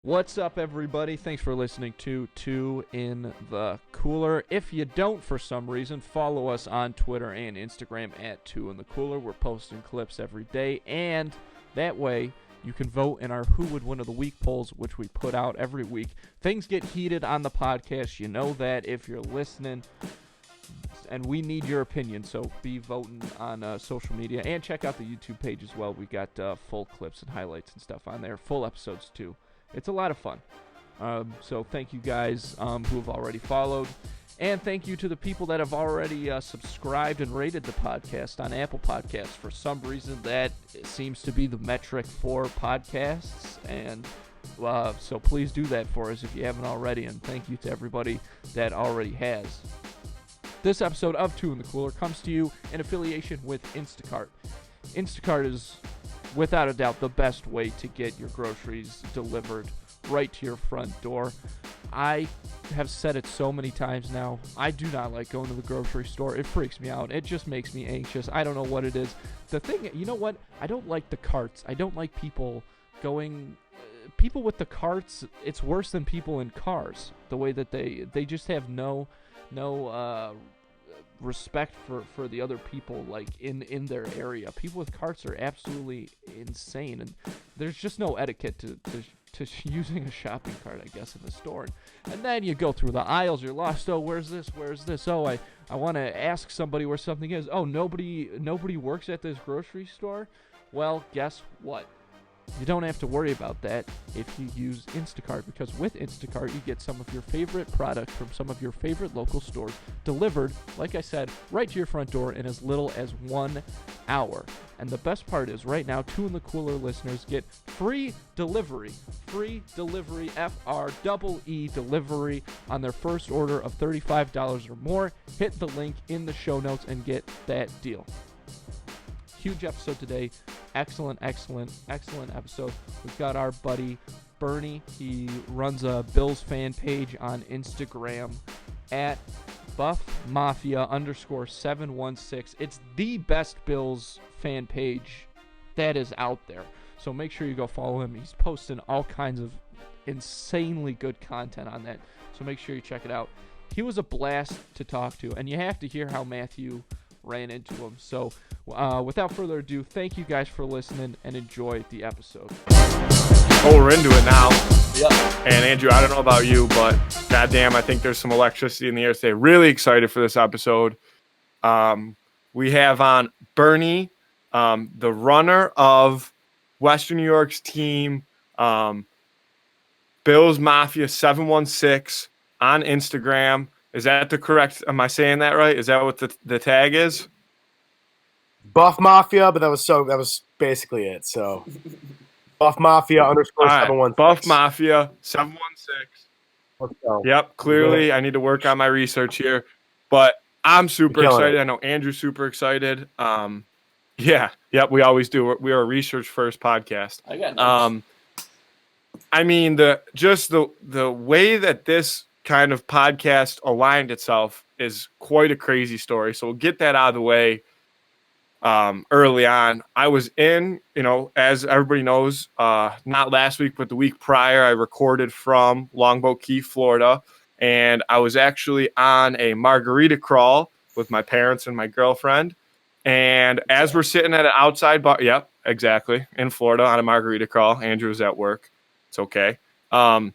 What's up, everybody? Thanks for listening to Two in the Cooler. If you don't, for some reason, follow us on Twitter and Instagram at Two in the Cooler. We're posting clips every day, and that way you can vote in our Who Would Win of the Week polls, which we put out every week. Things get heated on the podcast. You know that if you're listening, and we need your opinion, so be voting on social media, and check out the YouTube page as well. We got full clips and highlights and stuff on there, full episodes too. It's a lot of fun. So thank you guys who have already followed. And thank you to the people that have already subscribed and rated the podcast on Apple Podcasts. For some reason, that seems to be the metric for podcasts. And so please do that for us if you haven't already. And thank you to everybody that already has. This episode of Two in the Cooler comes to you in affiliation with Instacart. Instacart is, without a doubt, the best way to get your groceries delivered right to your front door. I have said it so many times now. I do not like going to the grocery store. It freaks me out. It just makes me anxious. I don't know what it is. The thing, you know what? I don't like the carts. I don't like people going... people with the carts, it's worse than people in cars. The way that they just have no respect for the other people, like in their area. People with carts are absolutely insane, and there's just no etiquette to using a shopping cart, I guess, in the store. And then you go through the aisles, you're lost. Oh, where's this? Oh, I want to ask somebody where something is. Oh, nobody works at this grocery store. Well, guess what? You don't have to worry about that if you use Instacart, because with Instacart, you get some of your favorite products from some of your favorite local stores delivered, like I said, right to your front door in as little as 1 hour. And the best part is, right now, Two in the Cooler listeners get free delivery, F-R-E-E delivery on their first order of $35 or more. Hit the link in the show notes and get that deal. Huge episode today. Excellent episode. We've got our buddy Bernie. He runs a Bills fan page on Instagram at buffmafia_716. It's the best Bills fan page that is out there. So make sure you go follow him. He's posting all kinds of insanely good content on that. So make sure you check it out. He was a blast to talk to, and you have to hear how Matthew ran into him. So without further ado, thank you guys for listening and enjoy the episode. Oh, we're into it now. Yep. And Andrew, I don't know about you, but goddamn, I think there's some electricity in the air today. Really excited for this episode. We have on Bernie, the runner of Western New York's team, Bills Mafia 716 on Instagram. Is that the correct? Am I saying that right? Is that what the tag is? Buff Mafia, but that was basically it. So Buff Mafia _716. Buff Mafia 716. Let's go. Yep, clearly I need to work on my research here, but I'm super excited. I know Andrew's super excited. Yep, we always do. We are a research first podcast. I got notes. I mean the way that this kind of podcast aligned itself is quite a crazy story. So we'll get that out of the way early on. I was in, as everybody knows, not last week, but the week prior, I recorded from Longboat Key, Florida, and I was actually on a margarita crawl with my parents and my girlfriend. And as we're sitting at an outside bar, yep, exactly, in Florida on a margarita crawl. Andrew was at work. It's okay. So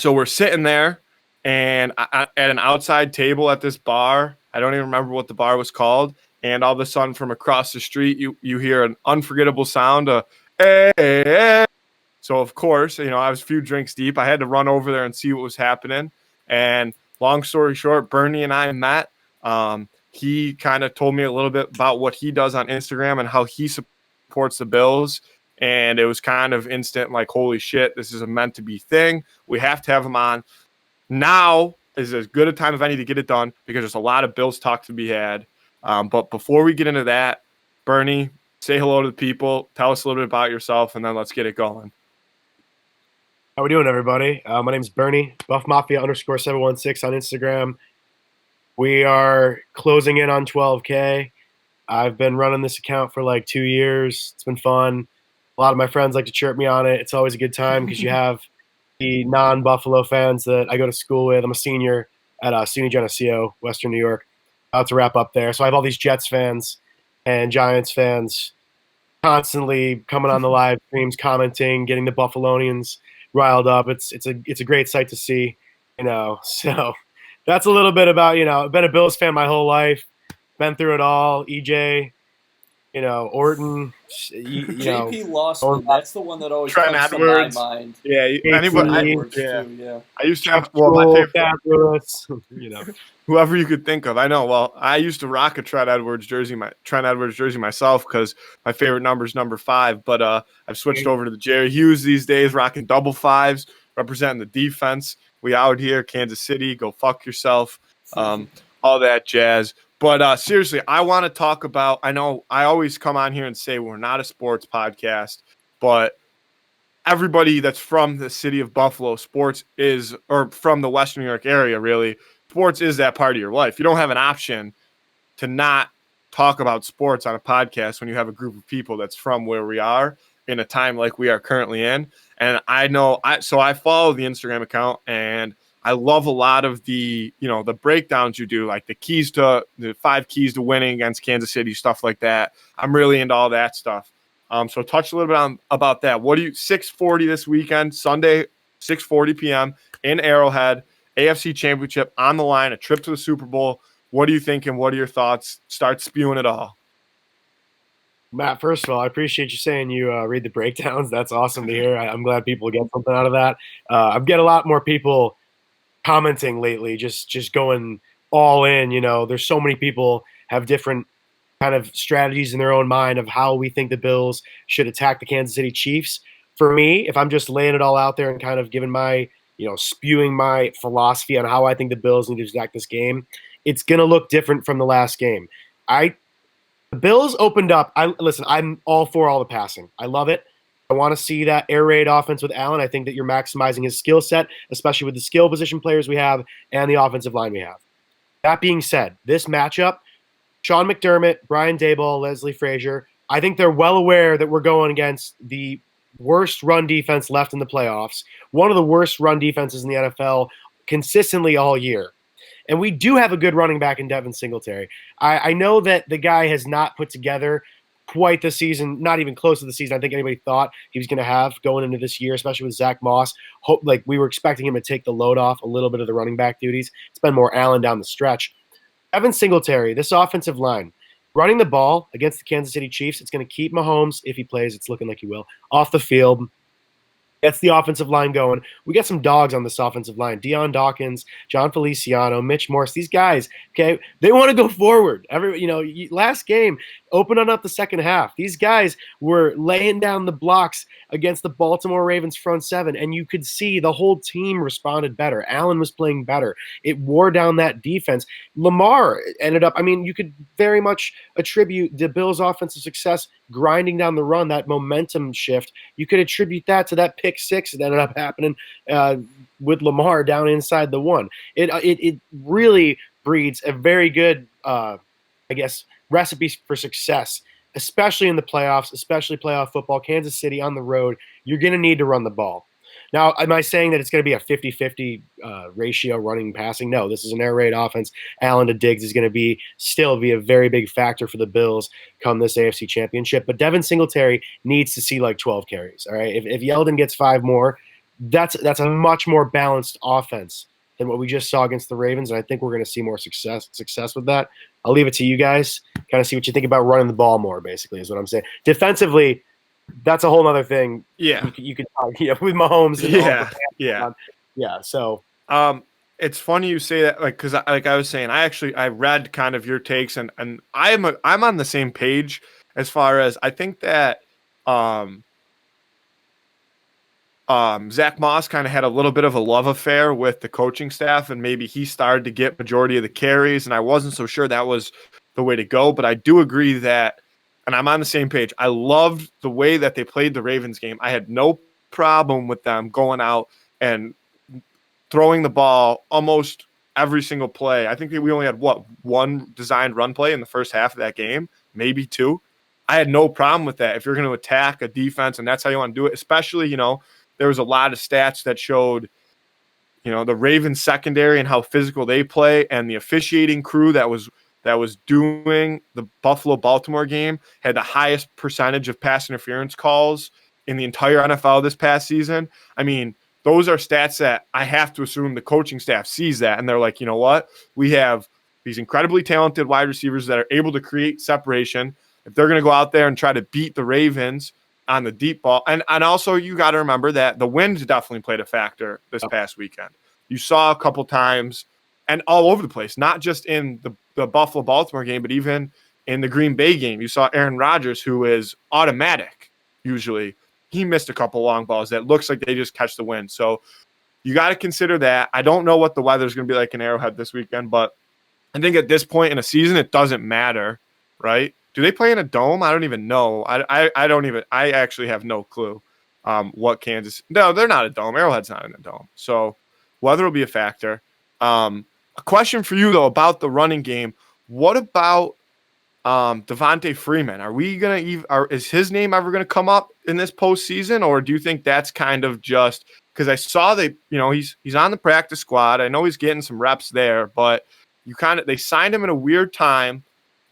we're sitting there, and at an outside table at this bar. I don't even remember what the bar was called. And all of a sudden, from across the street, you hear an unforgettable sound, hey, hey, hey. So, of course, I was a few drinks deep. I had to run over there and see what was happening. And long story short, Bernie and I met. He kind of told me a little bit about what he does on Instagram and how he supports the Bills. And it was kind of instant, like, holy shit, this is a meant-to-be thing. We have to have him on. Now is as good a time as any to get it done because there's a lot of Bills talk to be had. But before we get into that, Bernie, say hello to the people. Tell us a little bit about yourself, and then let's get it going. How we doing, everybody? My name's Bernie, Buff Mafia _716 on Instagram. We are closing in on 12K. I've been running this account for like 2 years. It's been fun. A lot of my friends like to chirp me on it. It's always a good time because you have the non-Buffalo fans that I go to school with. I'm a senior at SUNY Geneseo, Western New York. About to wrap up there. So I have all these Jets fans and Giants fans constantly coming on the live streams, commenting, getting the Buffalonians riled up. It's a great sight to see, So that's a little bit about, I've been a Bills fan my whole life, been through it all. EJ, Orton, JP Lossman, that's the one that always Trent comes Edwards. to my mind. Yeah, Edwards yeah. too, yeah. I used to have my favorite, Fabulous, whoever you could think of. I know. Well, I used to rock a Trent Edwards jersey myself because my favorite number is number 5. But I've switched over to the Jerry Hughes these days, rocking double 5s, representing the defense. We out here, Kansas City, go fuck yourself, all that jazz. But seriously, I want to talk about. I know I always come on here and say we're not a sports podcast, but everybody that's from the city of Buffalo, sports is, or from the Western New York area, really, sports is that part of your life. You don't have an option to not talk about sports on a podcast when you have a group of people that's from where we are in a time like we are currently in. And I know, so I follow the Instagram account, and I love a lot of the, the breakdowns you do, like the 5 keys to winning against Kansas City, stuff like that. I'm really into all that stuff. So touch a little bit about that. What do you, 6:40 this weekend, Sunday, 6:40 p.m. in Arrowhead, AFC Championship on the line, a trip to the Super Bowl. What are you thinking? What are your thoughts? Start spewing it all. Matt, first of all, I appreciate you saying you read the breakdowns. That's awesome to hear. I'm glad people get something out of that. I've got a lot more people commenting lately, just going all in. There's so many people have different kind of strategies in their own mind of how we think the Bills should attack the Kansas City Chiefs. For me, if I'm just laying it all out there and kind of giving my, spewing my philosophy on how I think the Bills need to attack this game, it's going to look different from the last game. The Bills opened up. I'm all for all the passing. I love it. I want to see that air raid offense with Allen. I think that you're maximizing his skill set, especially with the skill position players we have and the offensive line we have. That being said, this matchup, Sean McDermott, Brian Daboll, Leslie Frazier, I think they're well aware that we're going against the worst run defense left in the playoffs, one of the worst run defenses in the NFL consistently all year. And we do have a good running back in Devin Singletary. I know that the guy has not put together quite the season, not even close to the season I think anybody thought he was going to have going into this year, especially with Zach Moss. We were expecting him to take the load off a little bit of the running back duties. It's been more Allen down the stretch. Devin Singletary, this offensive line, running the ball against the Kansas City Chiefs, it's going to keep Mahomes, if he plays, it's looking like he will, off the field. Gets the offensive line going. We got some dogs on this offensive line. Deion Dawkins, John Feliciano, Mitch Morse. These guys, okay, they want to go forward. Last game, opening up the second half, these guys were laying down the blocks against the Baltimore Ravens front seven, and you could see the whole team responded better. Allen was playing better. It wore down that defense. Lamar ended up, you could very much attribute the Bills' offensive success grinding down the run, that momentum shift. You could attribute that to that pick six that ended up happening with Lamar down inside the one. It really breeds a very good, recipe for success, especially in the playoffs, especially playoff football. Kansas City on the road, you're going to need to run the ball. Now, am I saying that it's going to be a 50-50 ratio running and passing? No, this is an air raid offense. Allen to Diggs is going to still be a very big factor for the Bills come this AFC Championship. But Devin Singletary needs to see like 12 carries. All right, if Yeldon gets 5 more, that's a much more balanced offense than what we just saw against the Ravens, and I think we're going to see more success with that. I'll leave it to you guys. Kind of see what you think about running the ball more. Basically, is what I'm saying. Defensively, that's a whole other thing. Yeah, you could talk with Mahomes. And yeah. So, it's funny you say that, because like I was saying, I read kind of your takes, and I'm on the same page as far as I think that Zach Moss kind of had a little bit of a love affair with the coaching staff, and maybe he started to get majority of the carries, and I wasn't so sure that was the way to go. But I do agree that, and I'm on the same page, I loved the way that they played the Ravens game. I had no problem with them going out and throwing the ball almost every single play. I think that we only had, one designed run play in the first half of that game, maybe 2. I had no problem with that. If you're going to attack a defense and that's how you want to do it, especially, there was a lot of stats that showed, the Ravens secondary and how physical they play, and the officiating crew that was doing the Buffalo-Baltimore game had the highest percentage of pass interference calls in the entire NFL this past season. I mean, those are stats that I have to assume the coaching staff sees that, and they're like, you know what? We have these incredibly talented wide receivers that are able to create separation. If they're going to go out there and try to beat the Ravens on the deep ball, and also you got to remember that the wind definitely played a factor this past weekend. You saw a couple times and all over the place, not just in the Buffalo-Baltimore game, but even in the Green Bay game. You saw Aaron Rodgers, who is automatic usually. He missed a couple long balls that looks like they just catch the wind. So you got to consider that. I don't know what the weather is going to be like in Arrowhead this weekend, but I think at this point in a season, it doesn't matter, right? Do they play in a dome? I don't even know. I actually have no clue what Kansas. No, they're not a dome. Arrowhead's not in a dome. So weather will be a factor. A question for you, though, about the running game. What about Devontae Freeman? Is his name ever going to come up in this postseason, or do you think that's kind of just because I saw he's on the practice squad. I know he's getting some reps there, but they signed him at a weird time.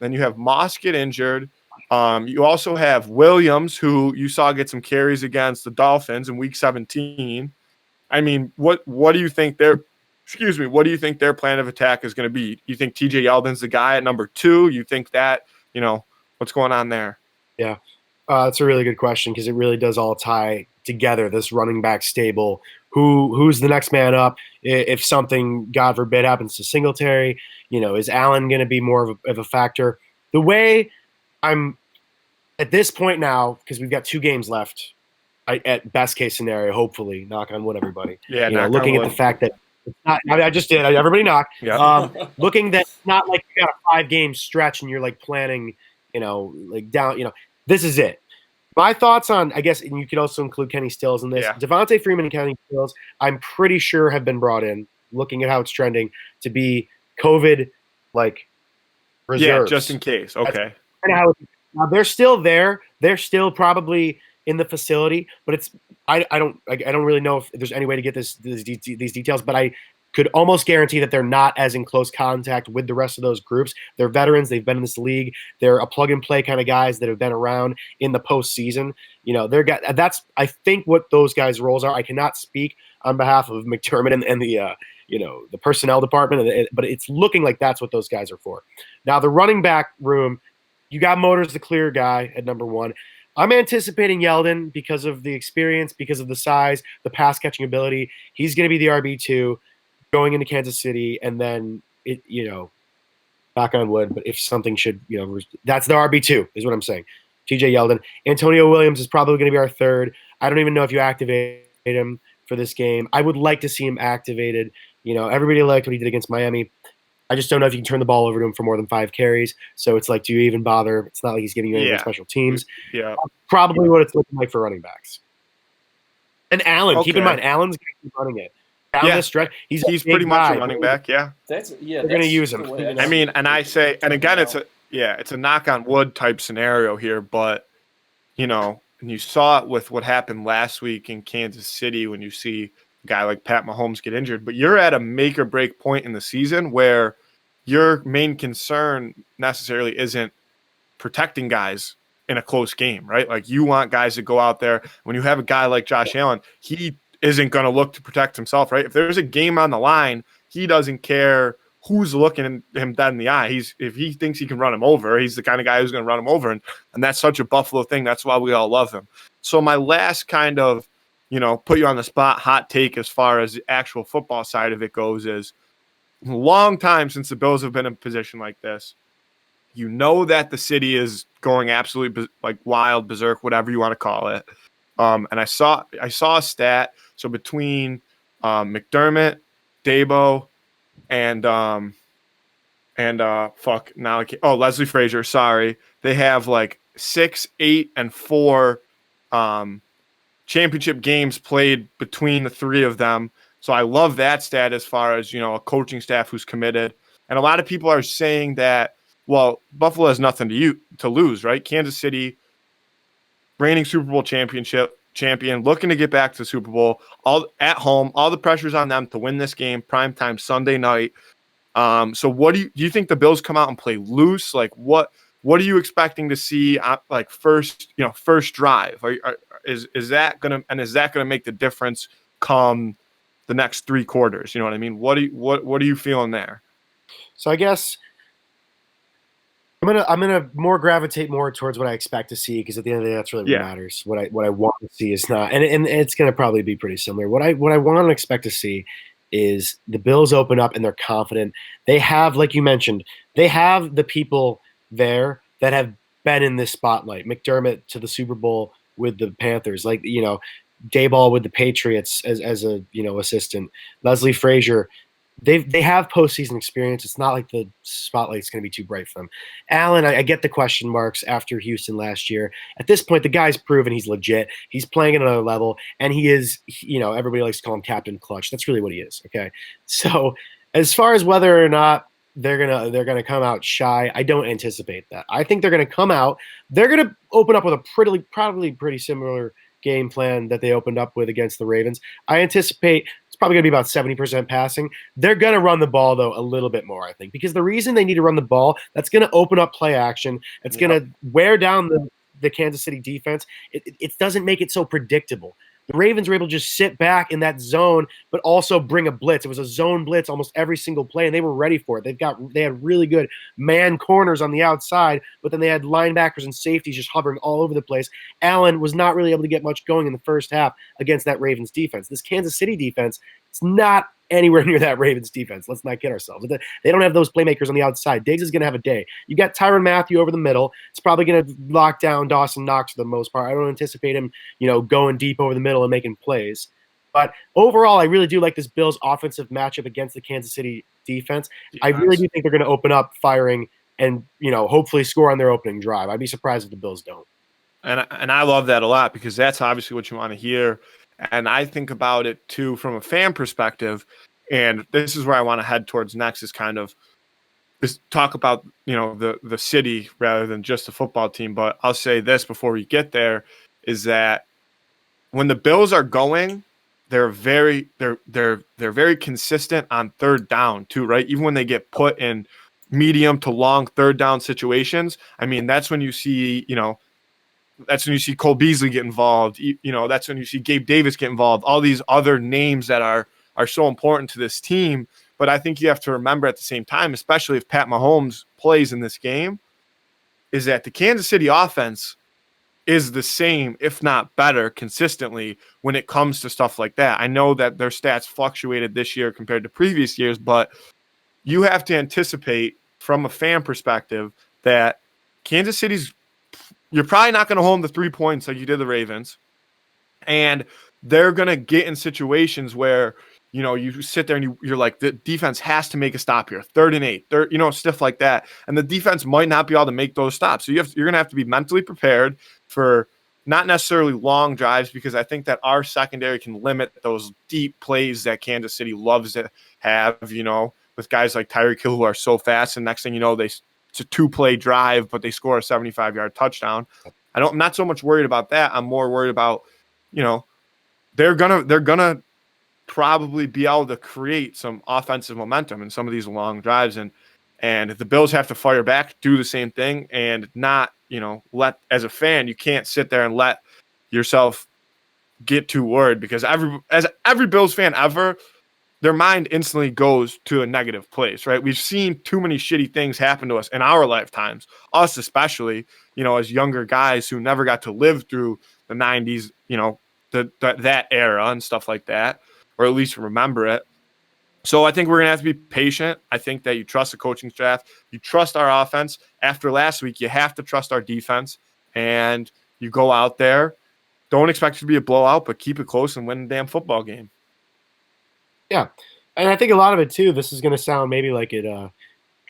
Then you have Moss get injured. You also have Williams, who you saw get some carries against the Dolphins in Week 17. I mean, what do you think what do you think their plan of attack is going to be? You think TJ Yeldon's the guy at number 2? You think that, what's going on there? Yeah, that's a really good question because it really does all tie together, this running back stable. Who's the next man up? If something, God forbid, happens to Singletary, is Allen going to be more of a factor? The way I'm at this point now, because we've got 2 games left, at best case scenario, hopefully, knock on wood, everybody. Yeah, looking at the fact that it's not, I just did. Everybody knock. Yeah. Looking that it's not like you got a 5-game stretch and you're like planning, down. This is it. My thoughts on, I guess, and you could also include Kenny Stills in this. Yeah. Devontae Freeman and Kenny Stills, I'm pretty sure have been brought in, looking at how it's trending, to be COVID reserves. Yeah, just in case. Okay. Now they're still there. They're still probably in the facility, but I don't really know if there's any way to get these details, but I could almost guarantee that they're not as in close contact with the rest of those groups. They're veterans. They've been in this league. They're a plug and play kind of guys that have been around in the postseason. That's I think what those guys' roles are. I cannot speak on behalf of McDermott and the personnel department, but it's looking like that's what those guys are for. Now the running back room, you got Motors, the clear guy at number 1. I'm anticipating Yeldon because of the experience, because of the size, the pass catching ability. He's going to be the RB2 going into Kansas City, and then knock on wood. But if something should, that's the RB2 is what I'm saying. TJ Yeldon. Antonio Williams is probably going to be our 3rd. I don't even know if you activate him for this game. I would like to see him activated. Everybody liked what he did against Miami. I just don't know if you can turn the ball over to him for more than 5 carries. So it's like, do you even bother? It's not like he's giving you any special teams. Yeah. Probably what it's looking like for running backs. And Allen, keep in mind, Allen's going to keep running it. Down the stretch, he's pretty much a running back. Yeah. They're going to use him. I mean, and I say, and again, it's a knock on wood type scenario here, but and you saw it with what happened last week in Kansas City when you see a guy like Pat Mahomes get injured, but you're at a make or break point in the season where your main concern necessarily isn't protecting guys in a close game, right? Like you want guys to go out there. When you have a guy like Josh Allen, he isn't going to look to protect himself, right? If there's a game on the line, he doesn't care who's looking him dead in the eye. If he thinks he can run him over, he's the kind of guy who's going to run him over. And that's such a Buffalo thing. That's why we all love him. So my last kind of, put you on the spot, hot take as far as the actual football side of it goes is a long time since the Bills have been in a position like this. That the city is going absolutely wild, berserk, whatever you want to call it. And I saw a stat. So between McDermott, Dabo, and Leslie Frazier, sorry, they have 6, 8, and 4 championship games played between the 3 of them. So I love that stat as far as a coaching staff who's committed. And a lot of people are saying that, well, Buffalo has nothing to lose, right? Kansas City, reigning Super Bowl champion, champion, looking to get back to the Super Bowl, all at home, all the pressure's on them to win this game, primetime Sunday night. So what do you think the Bills come out and play loose? Like what are you expecting to see like first drive? Is that gonna make the difference come the next 3 quarters? You know what I mean? What are you feeling there? So I guess I'm gonna more gravitate more towards what I expect to see, because at the end of the day, that's really what matters. What I want to see is not, and it's gonna probably be pretty similar. What I want to expect to see is the Bills open up and they're confident. They have, like you mentioned, they have the people there that have been in this spotlight. McDermott to the Super Bowl with the Panthers, like, Dayball with the Patriots as a assistant. Leslie Frazier, they have postseason experience. It's not like the spotlight's going to be too bright for them. Allen, I get the question marks after Houston last year. At this point, the guy's proven he's legit. He's playing at another level, and he is, everybody likes to call him Captain Clutch. That's really what he is. Okay, so as far as whether or not they're gonna come out shy, I don't anticipate that. I think they're gonna come out. They're gonna open up with a probably pretty similar game plan that they opened up with against the Ravens. I anticipate it's probably going to be about 70% passing. They're going to run the ball, though, a little bit more, I think, because the reason they need to run the ball, that's going to open up play action. It's going to wear down the Kansas City defense. It doesn't make it so predictable. The Ravens were able to just sit back in that zone, but also bring a blitz. It was a zone blitz almost every single play, and they were ready for it. They had really good man corners on the outside, but then they had linebackers and safeties just hovering all over the place. Allen was not really able to get much going in the first half against that Ravens defense. This Kansas City defense, it's not anywhere near that Ravens defense. Let's not kid ourselves. They don't have those playmakers on the outside. Diggs is going to have a day. You got Tyrann Mathieu over the middle. It's probably going to lock down Dawson Knox for the most part. I don't anticipate him, going deep over the middle and making plays. But overall, I really do like this Bills offensive matchup against the Kansas City defense. I really do think they're going to open up firing and, hopefully score on their opening drive. I'd be surprised if the Bills don't. And I love that a lot, because that's obviously what you want to hear. And I think about it too from a fan perspective, and this is where I want to head towards next, is kind of this talk about the city rather than just the football team. But I'll say this before we get there, is that when the Bills are going, they're very consistent on third down too, right? Even when they get put in medium to long third down situations, I mean, that's when you see that's when you see Cole Beasley get involved. That's when you see Gabe Davis get involved. All these other names that are so important to this team. But I think you have to remember at the same time, especially if Pat Mahomes plays in this game, is that the Kansas City offense is the same, if not better, consistently when it comes to stuff like that. I know that their stats fluctuated this year compared to previous years, but you have to anticipate from a fan perspective that Kansas City's, you're probably not going to hold them to 3 points like you did the Ravens. And they're going to get in situations where, you sit there and you're like, the defense has to make a stop here. 3rd and 8, stuff like that. And the defense might not be able to make those stops. So you're going to have to be mentally prepared for not necessarily long drives, because I think that our secondary can limit those deep plays that Kansas City loves to have, with guys like Tyreek Hill who are so fast. And next thing you know, it's a 2-play drive, but they score a 75-yard touchdown. I'm not so much worried about that. I'm more worried about, they're gonna probably be able to create some offensive momentum in some of these long drives, and if the Bills have to fire back, do the same thing, and not, let, as a fan, you can't sit there and let yourself get too worried, because every Bills fan ever, their mind instantly goes to a negative place, right? We've seen too many shitty things happen to us in our lifetimes, us especially, as younger guys who never got to live through the 90s, that era and stuff like that, or at least remember it. So I think we're going to have to be patient. I think that you trust the coaching staff. You trust our offense. After last week, you have to trust our defense. And you go out there. Don't expect it to be a blowout, but keep it close and win the damn football game. Yeah. And I think a lot of it, too, this is going to sound maybe like it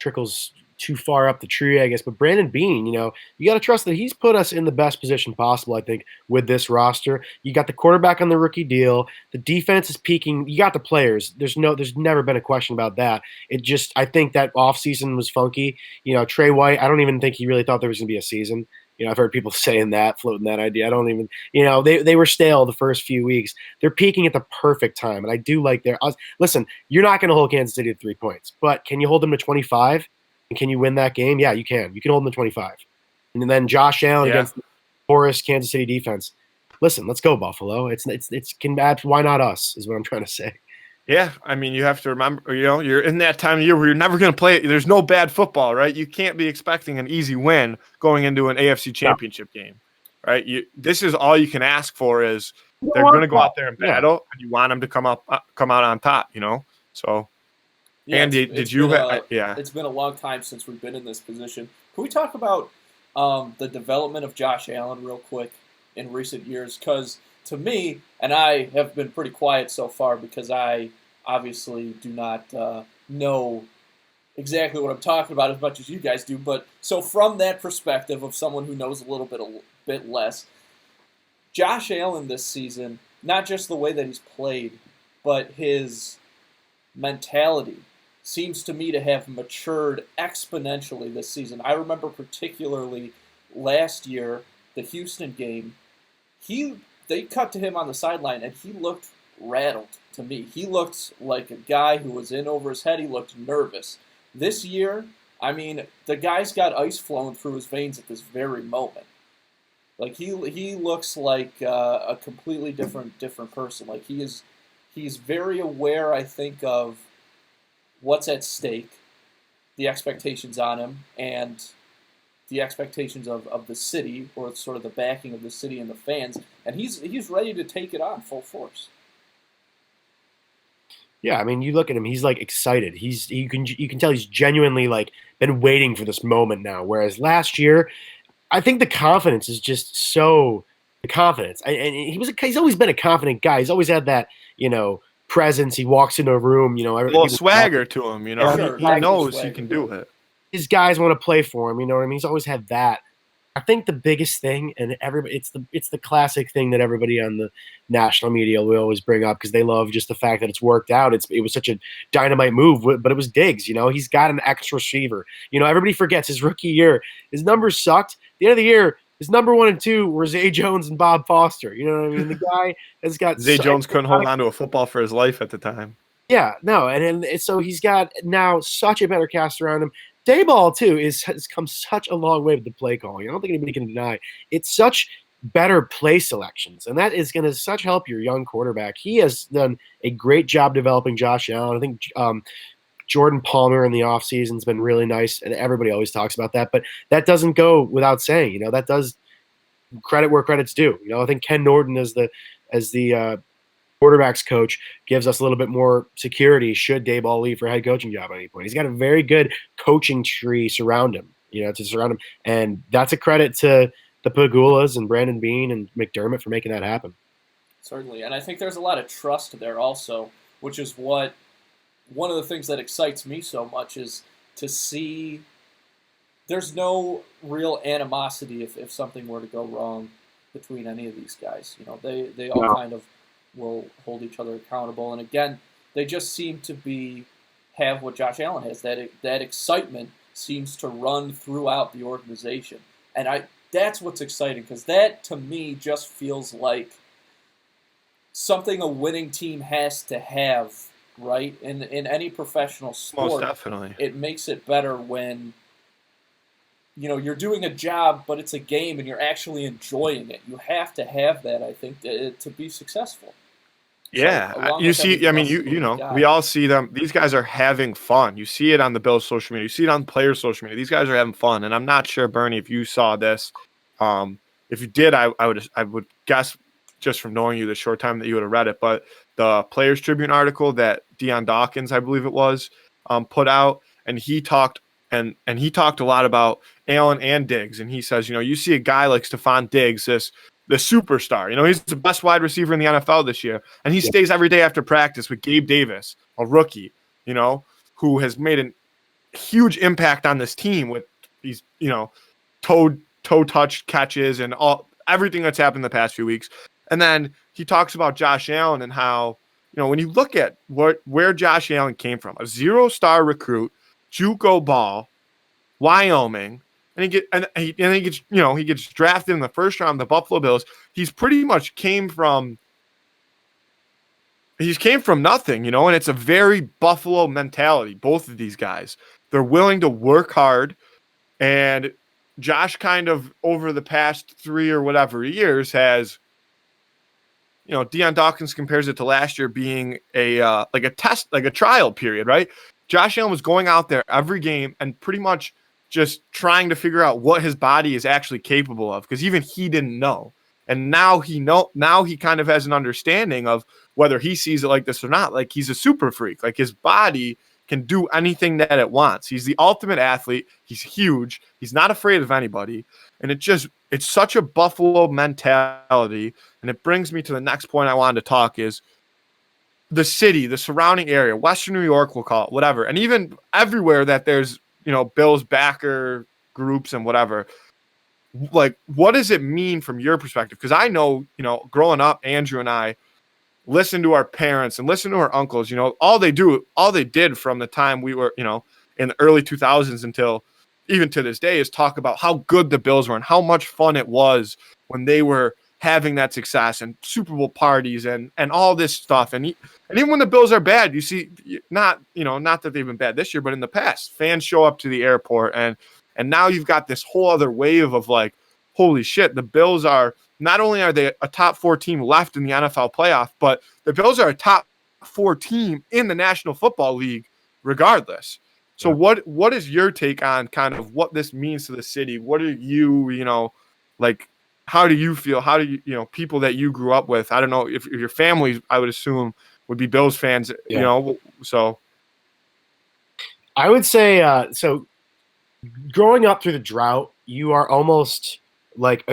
trickles too far up the tree, I guess. But Brandon Beane, you got to trust that he's put us in the best position possible, I think, with this roster. You got the quarterback on the rookie deal. The defense is peaking. You got the players. There's never been a question about that. I think that offseason was funky. Trey White, I don't even think he really thought there was going to be a season. I've heard people saying that, floating that idea. I don't even, they were stale the first few weeks. They're peaking at the perfect time, and I do like their. Listen, you're not going to hold Kansas City to 3 points, but can you hold them to 25? And can you win that game? Yeah, you can. You can hold them to 25. And then Josh Allen against the porous Kansas City defense. Listen, let's go Buffalo. It's can add. Why not us? Is what I'm trying to say. Yeah, I mean, you have to remember, you're in that time of year where you're never going to play. There's no bad football, right? You can't be expecting an easy win going into an AFC Championship game, right? This is all you can ask for is they're going to go out there and battle, and you want them to come out on top, So, Andy, it's been a long time since we've been in this position. Can we talk about the development of Josh Allen real quick in recent years? Because to me, and I have been pretty quiet so far because I obviously do not know exactly what I'm talking about as much as you guys do. But so from that perspective of someone who knows a little bit less, Josh Allen this season, not just the way that he's played, but his mentality seems to me to have matured exponentially this season. I remember particularly last year, the Houston game, they cut to him on the sideline, and he looked rattled to me. He looked like a guy who was in over his head. He looked nervous. This year, I mean, the guy's got ice flowing through his veins at this very moment. Like, he looks like a completely different person. Like, he's very aware, I think, of what's at stake, the expectations on him, and the expectations of the city, or sort of the backing of the city and the fans, and he's ready to take it on full force. Yeah, I mean, you look at him; he's like excited. You can tell he's genuinely like been waiting for this moment now. Whereas last year, I think the confidence is just so the confidence. And he's always been a confident guy. He's always had that presence. He walks into a room, a little swagger to him. He knows he can do it. His guys want to play for him, you know what I mean? He's always had that. I think the biggest thing, and it's the classic thing that everybody on the national media will always bring up because they love just the fact that it's worked out. It was such a dynamite move, but it was Diggs. He's got an X receiver. Everybody forgets his rookie year. His numbers sucked. At the end of the year, his number 1 and 2 were Zay Jones and Bob Foster. You know what I mean? The guy has got Zay Jones couldn't hold on to a football for his life at the time. Yeah, no, and so he's got now such a better cast around him. Dayball, too, has come such a long way with the play calling. I don't think anybody can deny it's such better play selections, and that is going to such help your young quarterback. He has done a great job developing Josh Allen. I think Jordan Palmer in the offseason has been really nice, and everybody always talks about that, but that doesn't go without saying. That does credit where credit's due. I think Ken Norton as the quarterback's coach gives us a little bit more security should Dayball leave for a head coaching job at any point. He's got a very good coaching tree surround him, and that's a credit to the Pagulas and Brandon Beane and McDermott for making that happen. Certainly, and I think there's a lot of trust there also, which is one of the things that excites me so much is to see there's no real animosity if something were to go wrong between any of these guys. They all kind of will hold each other accountable. And again, they just seem to have what Josh Allen has. That excitement seems to run throughout the organization. And that's what's exciting, because that, to me, just feels like something a winning team has to have, right? In any professional sport. Most definitely. It makes it better when you're doing a job, but it's a game and you're actually enjoying it. You have to have that, I think, to be successful. Yeah, so, you see, I mean, we all see them. These guys are having fun. You see it on the Bills' social media. You see it on players' social media. These guys are having fun, and I'm not sure, Bernie, if you saw this. If you did, I would guess just from knowing you the short time that you would have read it. But the Players Tribune article that Deion Dawkins, I believe it was, put out, and he talked a lot about Allen and Diggs, and he says, you see a guy like Stephon Diggs, the superstar. He's the best wide receiver in the NFL this year. And he stays every day after practice with Gabe Davis, a rookie, who has made a huge impact on this team with these, toe touch catches and everything that's happened the past few weeks. And then he talks about Josh Allen and how, when you look at where Josh Allen came from, a 0-star recruit, JUCO ball, Wyoming, and he gets he gets drafted in the first round of the Buffalo Bills. He's pretty much came from nothing, and it's a very Buffalo mentality. Both of these guys, they're willing to work hard, and Josh kind of over the past 3 or whatever years has, Deion Dawkins compares it to last year being a trial period, right? Josh Allen was going out there every game and pretty much just trying to figure out what his body is actually capable of, because even he didn't know. And now he kind of has an understanding of whether he sees it like this or not. Like, he's a super freak. Like, his body can do anything that it wants. He's the ultimate athlete. He's huge. He's not afraid of anybody. And it's such a Buffalo mentality. And it brings me to the next point I wanted to talk is the city, the surrounding area, Western New York, we'll call it, whatever. And even everywhere that there's, Bills backer groups and whatever. Like, what does it mean from your perspective? Because I know, growing up, Andrew and I listen to our parents and listen to our uncles, all they did from the time we were, in the early 2000s until even to this day is talk about how good the Bills were and how much fun it was when they were having that success and Super Bowl parties and all this stuff. And even when the Bills are bad, you see, not that they've been bad this year, but in the past, fans show up to the airport and now you've got this whole other wave of like, holy shit, the Bills are, not only are they a top 4 team left in the NFL playoff, but the Bills are a top 4 team in the National Football League regardless. So what is your take on kind of what this means to the city? What are you, like, how do you feel? How do you, people that you grew up with, I don't know if your family, I would assume, would be Bills fans, so. I would say, so growing up through the drought, you are almost like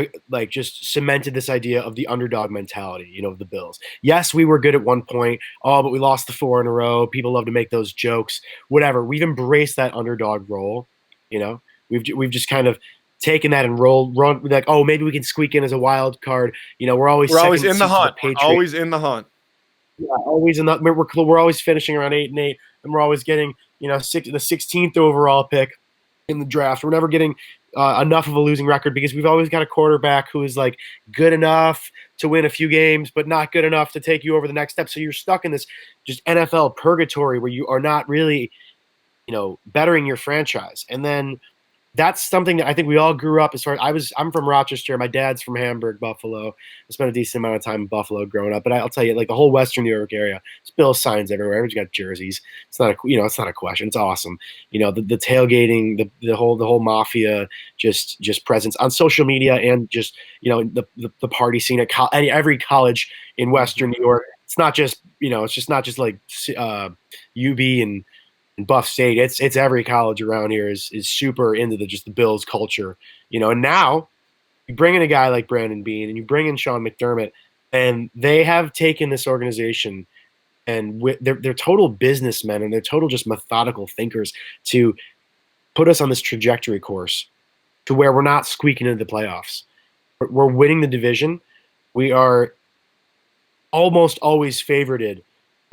just cemented this idea of the underdog mentality, of the Bills. Yes, we were good at one point. Oh, but we lost the 4 in a row. People love to make those jokes, whatever. We've embraced that underdog role. We've just kind of taken that and run like, oh, maybe we can squeak in as a wild card. We're always in the hunt. Always in the hunt. Yeah, always in the. We're always finishing around 8-8, and we're always getting the 16th overall pick in the draft. We're never getting enough of a losing record because we've always got a quarterback who is like good enough to win a few games, but not good enough to take you over the next step. So you're stuck in this just NFL purgatory where you are not really, bettering your franchise. And then that's something that I think we all grew up as far as I'm from Rochester. My dad's from Hamburg, Buffalo. I spent a decent amount of time in Buffalo growing up, but I'll tell you, like, the whole Western New York area, there's Bills signs everywhere. Everyone's got jerseys. It's not a question. It's awesome. The tailgating, the whole mafia, just presence on social media and just, the party scene at every college in Western New York. It's not just, it's just not just like UB and Buff State. It's every college around here is super into the Bills culture, and now you bring in a guy like Brandon Beane and you bring in Sean McDermott, and they have taken this organization and they're total businessmen and they're total just methodical thinkers to put us on this trajectory course to where we're not squeaking into the playoffs. We're winning the division. We are almost always favorited,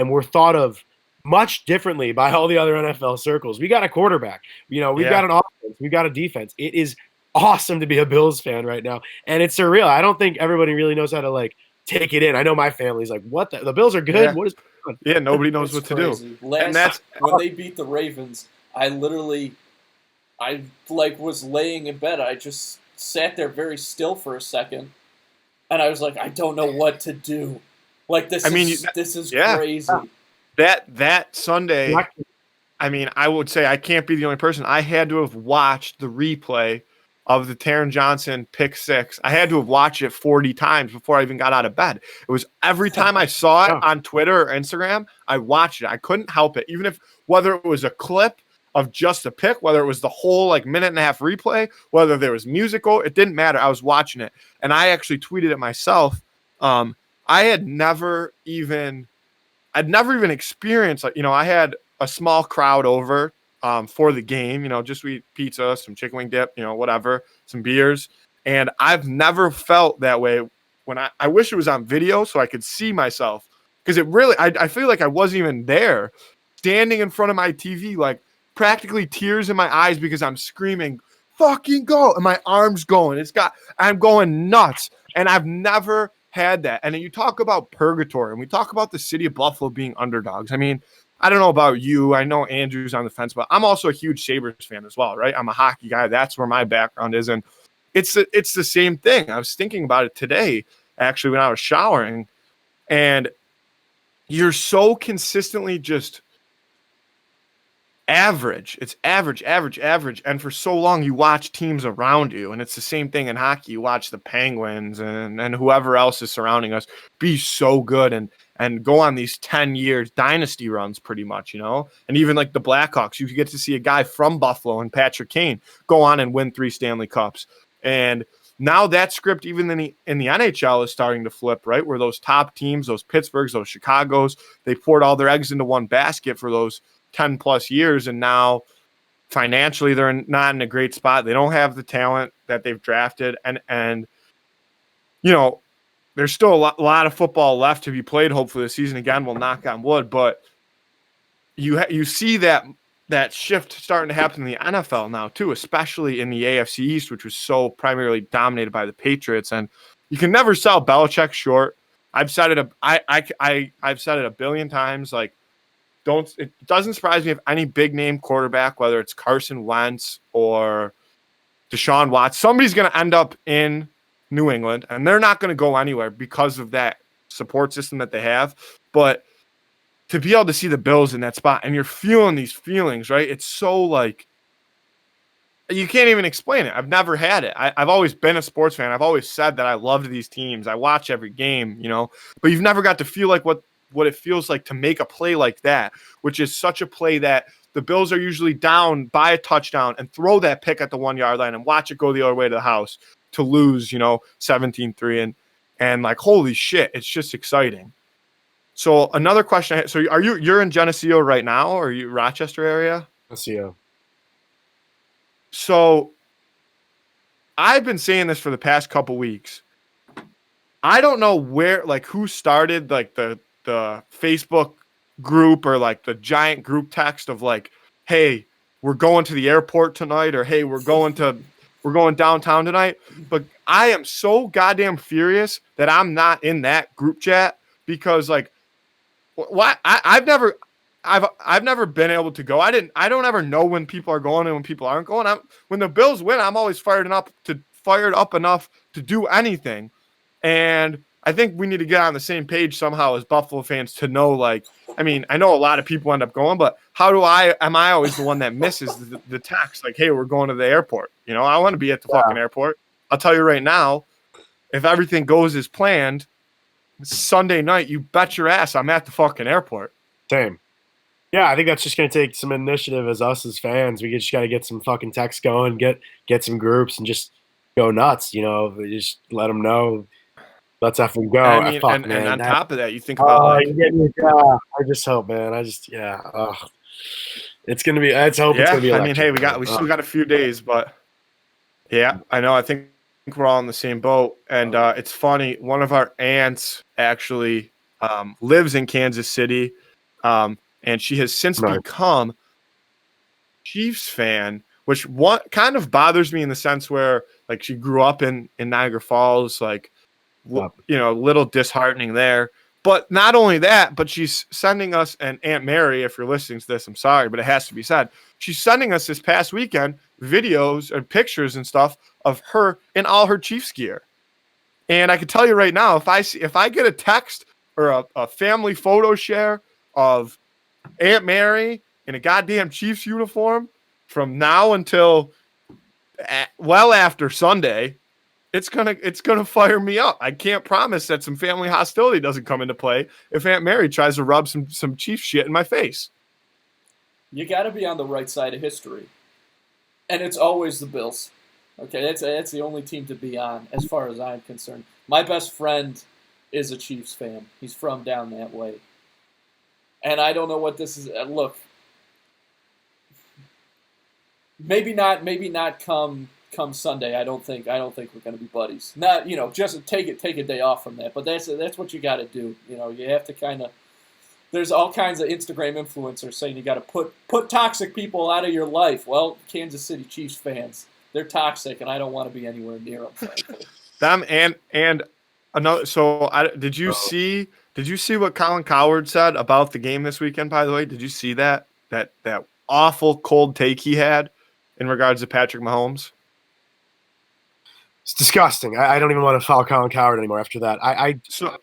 and we're thought of much differently by all the other NFL circles. We got a quarterback, we've got an offense, we've got a defense. It is awesome to be a Bills fan right now, and it's surreal. I don't think everybody really knows how to like take it in. I know my family's like, "What? The Bills are good? Yeah. What is going on?" Yeah, nobody knows what crazy. to do. When they beat the Ravens, I was laying in bed. I just sat there very still for a second, and I was like, I don't know what to do. Like, this is crazy. That Sunday, I would say I can't be the only person. I had to have watched the replay of the Taron Johnson pick 6. I had to have watched it 40 times before I even got out of bed. It was every time I saw it on Twitter or Instagram, I watched it. I couldn't help it. Even if whether it was a clip of just a pick, whether it was the whole minute and a half replay, whether there was musical, it didn't matter. I was watching it. And I actually tweeted it myself. I'd never even experienced, I had a small crowd over for the game, just we eat pizza, some chicken wing dip, whatever, some beers. And I've never felt that way when I wish it was on video so I could see myself, because it really, I feel like I wasn't even there, standing in front of my TV, like practically tears in my eyes because I'm screaming, fucking go. And my arm's going. I'm going nuts. And I've never had that. And then you talk about purgatory, and we talk about the city of Buffalo being underdogs. I mean, I don't know about you. I know Andrew's on the fence, but I'm also a huge Sabres fan as well, right? I'm a hockey guy. That's where my background is. And it's the same thing. I was thinking about it today, actually, when I was showering. And you're so consistently just average. It's average. And for so long, you watch teams around you. And it's the same thing in hockey. You watch the Penguins and whoever else is surrounding us be so good and go on these 10 years dynasty runs pretty much, and even like the Blackhawks, you get to see a guy from Buffalo and Patrick Kane go on and win 3 Stanley Cups. And now that script, even in the NHL, is starting to flip, right? Where those top teams, those Pittsburghs, those Chicagos, they poured all their eggs into one basket for those 10 plus years. And now financially, they're not in a great spot. They don't have the talent that they've drafted. And there's still a lot of football left to be played. Hopefully this season, again, will knock on wood, but you see that shift starting to happen in the NFL now too, especially in the AFC East, which was so primarily dominated by the Patriots. And you can never sell Belichick short. I've said it. I've said it a billion times. Like, it doesn't surprise me if any big name quarterback, whether it's Carson Wentz or Deshaun Watson, somebody's going to end up in New England, and they're not going to go anywhere because of that support system that they have. But to be able to see the Bills in that spot, and you're feeling these feelings, right? It's so like, you can't even explain it. I've never had it. I've always been a sports fan. I've always said that I loved these teams. I watch every game, but you've never got to feel like what it feels like to make a play like that, which is such a play that the Bills are usually down by a touchdown and throw that pick at the 1 yard line and watch it go the other way to the house to lose, 17-3. And like, holy shit, it's just exciting. So another question. So you're in Geneseo right now, or are you Rochester area? Geneseo. So I've been saying this for the past couple weeks. I don't know who started like the Facebook group or like the giant group text of like, hey, we're going to the airport tonight, or hey, we're going downtown tonight. But I am so goddamn furious that I'm not in that group chat, because like, why? I've never been able to go. I don't ever know when people are going and when people aren't going. When the Bills win, I'm always fired up enough to do anything. And I think we need to get on the same page somehow as Buffalo fans to know, like, I mean, I know a lot of people end up going, but am I always the one that misses the text? Like, hey, we're going to the airport. I want to be at the fucking airport. I'll tell you right now, if everything goes as planned, Sunday night, you bet your ass I'm at the fucking airport. Same. Yeah, I think that's just going to take some initiative as fans. We just got to get some fucking texts going, get some groups, and just go nuts. Just let them know. Let's effing go. I mean, and on top of that, you think about I just hope, man. It's gonna be. It's hope. Yeah, it's gonna be. I mean, hey, we still got a few days, but yeah, I know. I think we're all in the same boat, and it's funny. One of our aunts actually lives in Kansas City, and she has since become Chiefs fan, which kind of bothers me in the sense where like she grew up in Niagara Falls, like. A little disheartening there. But not only that, but she's sending us, and Aunt Mary, if you're listening to this, I'm sorry, but it has to be said. She's sending us this past weekend videos and pictures and stuff of her in all her Chiefs gear. And I can tell you right now, if I get a text or a family photo share of Aunt Mary in a goddamn Chiefs uniform from now until well after Sunday, it's gonna fire me up. I can't promise that some family hostility doesn't come into play if Aunt Mary tries to rub some Chiefs shit in my face. You got to be on the right side of history, and it's always the Bills. Okay, that's the only team to be on, as far as I'm concerned. My best friend is a Chiefs fan. He's from down that way, and I don't know what this is. Look, maybe not come Sunday. I don't think we're going to be buddies. Not just take a day off from that. But that's what you got to do. You have to kind of. There's all kinds of Instagram influencers saying you got to put toxic people out of your life. Well, Kansas City Chiefs fans, they're toxic, and I don't want to be anywhere near them. Frankly. Them and another. So did you see what Colin Cowherd said about the game this weekend? By the way, did you see that awful cold take he had in regards to Patrick Mahomes? It's disgusting. I don't even want to follow Colin Cowherd anymore after that. I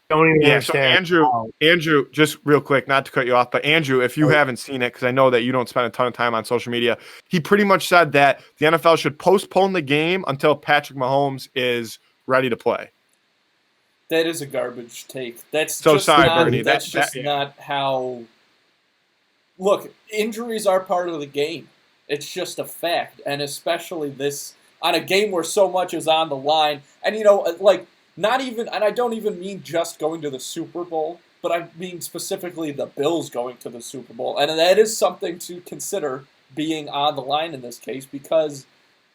don't even understand. So Andrew, just real quick, not to cut you off, but Andrew, if you haven't seen it, because I know that you don't spend a ton of time on social media, he pretty much said that the NFL should postpone the game until Patrick Mahomes is ready to play. That is a garbage take. That's so just sorry, not, Bernie. That's just not how. Look, injuries are part of the game. It's just a fact, and especially this. On a game where so much is on the line. And, not even, and I don't even mean just going to the Super Bowl, but I mean specifically the Bills going to the Super Bowl. And that is something to consider being on the line in this case, because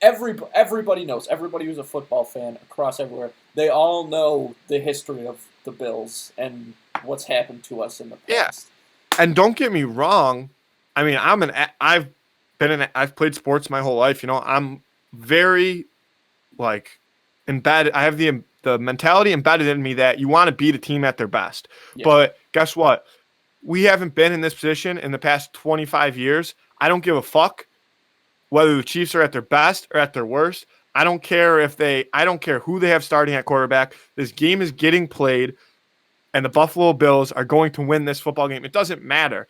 everybody knows, everybody who's a football fan across everywhere, they all know the history of the Bills and what's happened to us in the past. Yeah. And don't get me wrong. I mean, I've played sports my whole life. I'm very embedded. I have the mentality embedded in me that you want to beat a team at their best. Yeah. But guess what? We haven't been in this position in the past 25 years. I don't give a fuck whether the Chiefs are at their best or at their worst. I don't care who they have starting at quarterback. This game is getting played, and the Buffalo Bills are going to win this football game. It doesn't matter.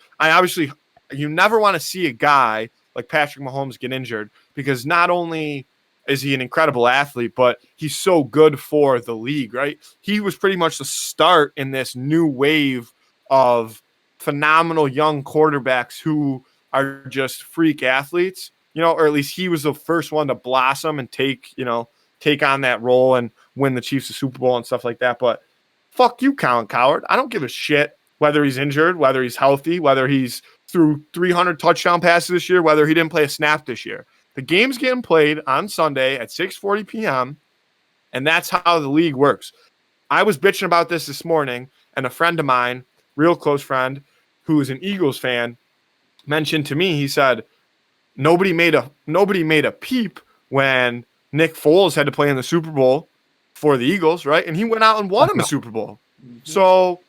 You never want to see a guy like Patrick Mahomes get injured, because not only is he an incredible athlete, but he's so good for the league, right? He was pretty much the start in this new wave of phenomenal young quarterbacks who are just freak athletes, or at least he was the first one to blossom and take on that role and win the Chiefs the Super Bowl and stuff like that. But fuck you, Colin Cowherd. I don't give a shit whether he's injured, whether he's healthy, whether he's threw 300 touchdown passes this year, whether he didn't play a snap this year. The game's getting played on Sunday at 6:40 p.m., and that's how the league works. I was bitching about this morning, and a friend of mine, real close friend, who is an Eagles fan, mentioned to me, he said, nobody made a peep when Nick Foles had to play in the Super Bowl for the Eagles, right? And he went out and won him a Super Bowl. Mm-hmm. So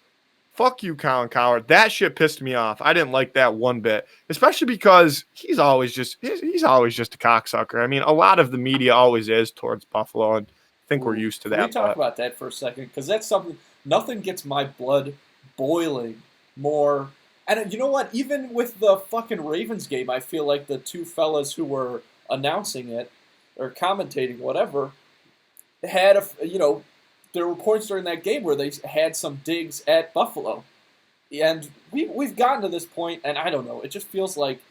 fuck you, Colin Cowherd. That shit pissed me off. I didn't like that one bit, especially because he's always just a cocksucker. I mean, a lot of the media always is towards Buffalo, and I think we're used to that. Can we talk about that for a second? Because that's something, nothing gets my blood boiling more. And you know what? Even with the fucking Ravens game, I feel like the two fellas who were announcing it or commentating, whatever, had there were points during that game where they had some digs at Buffalo. And we've gotten to this point, and I don't know, it just feels like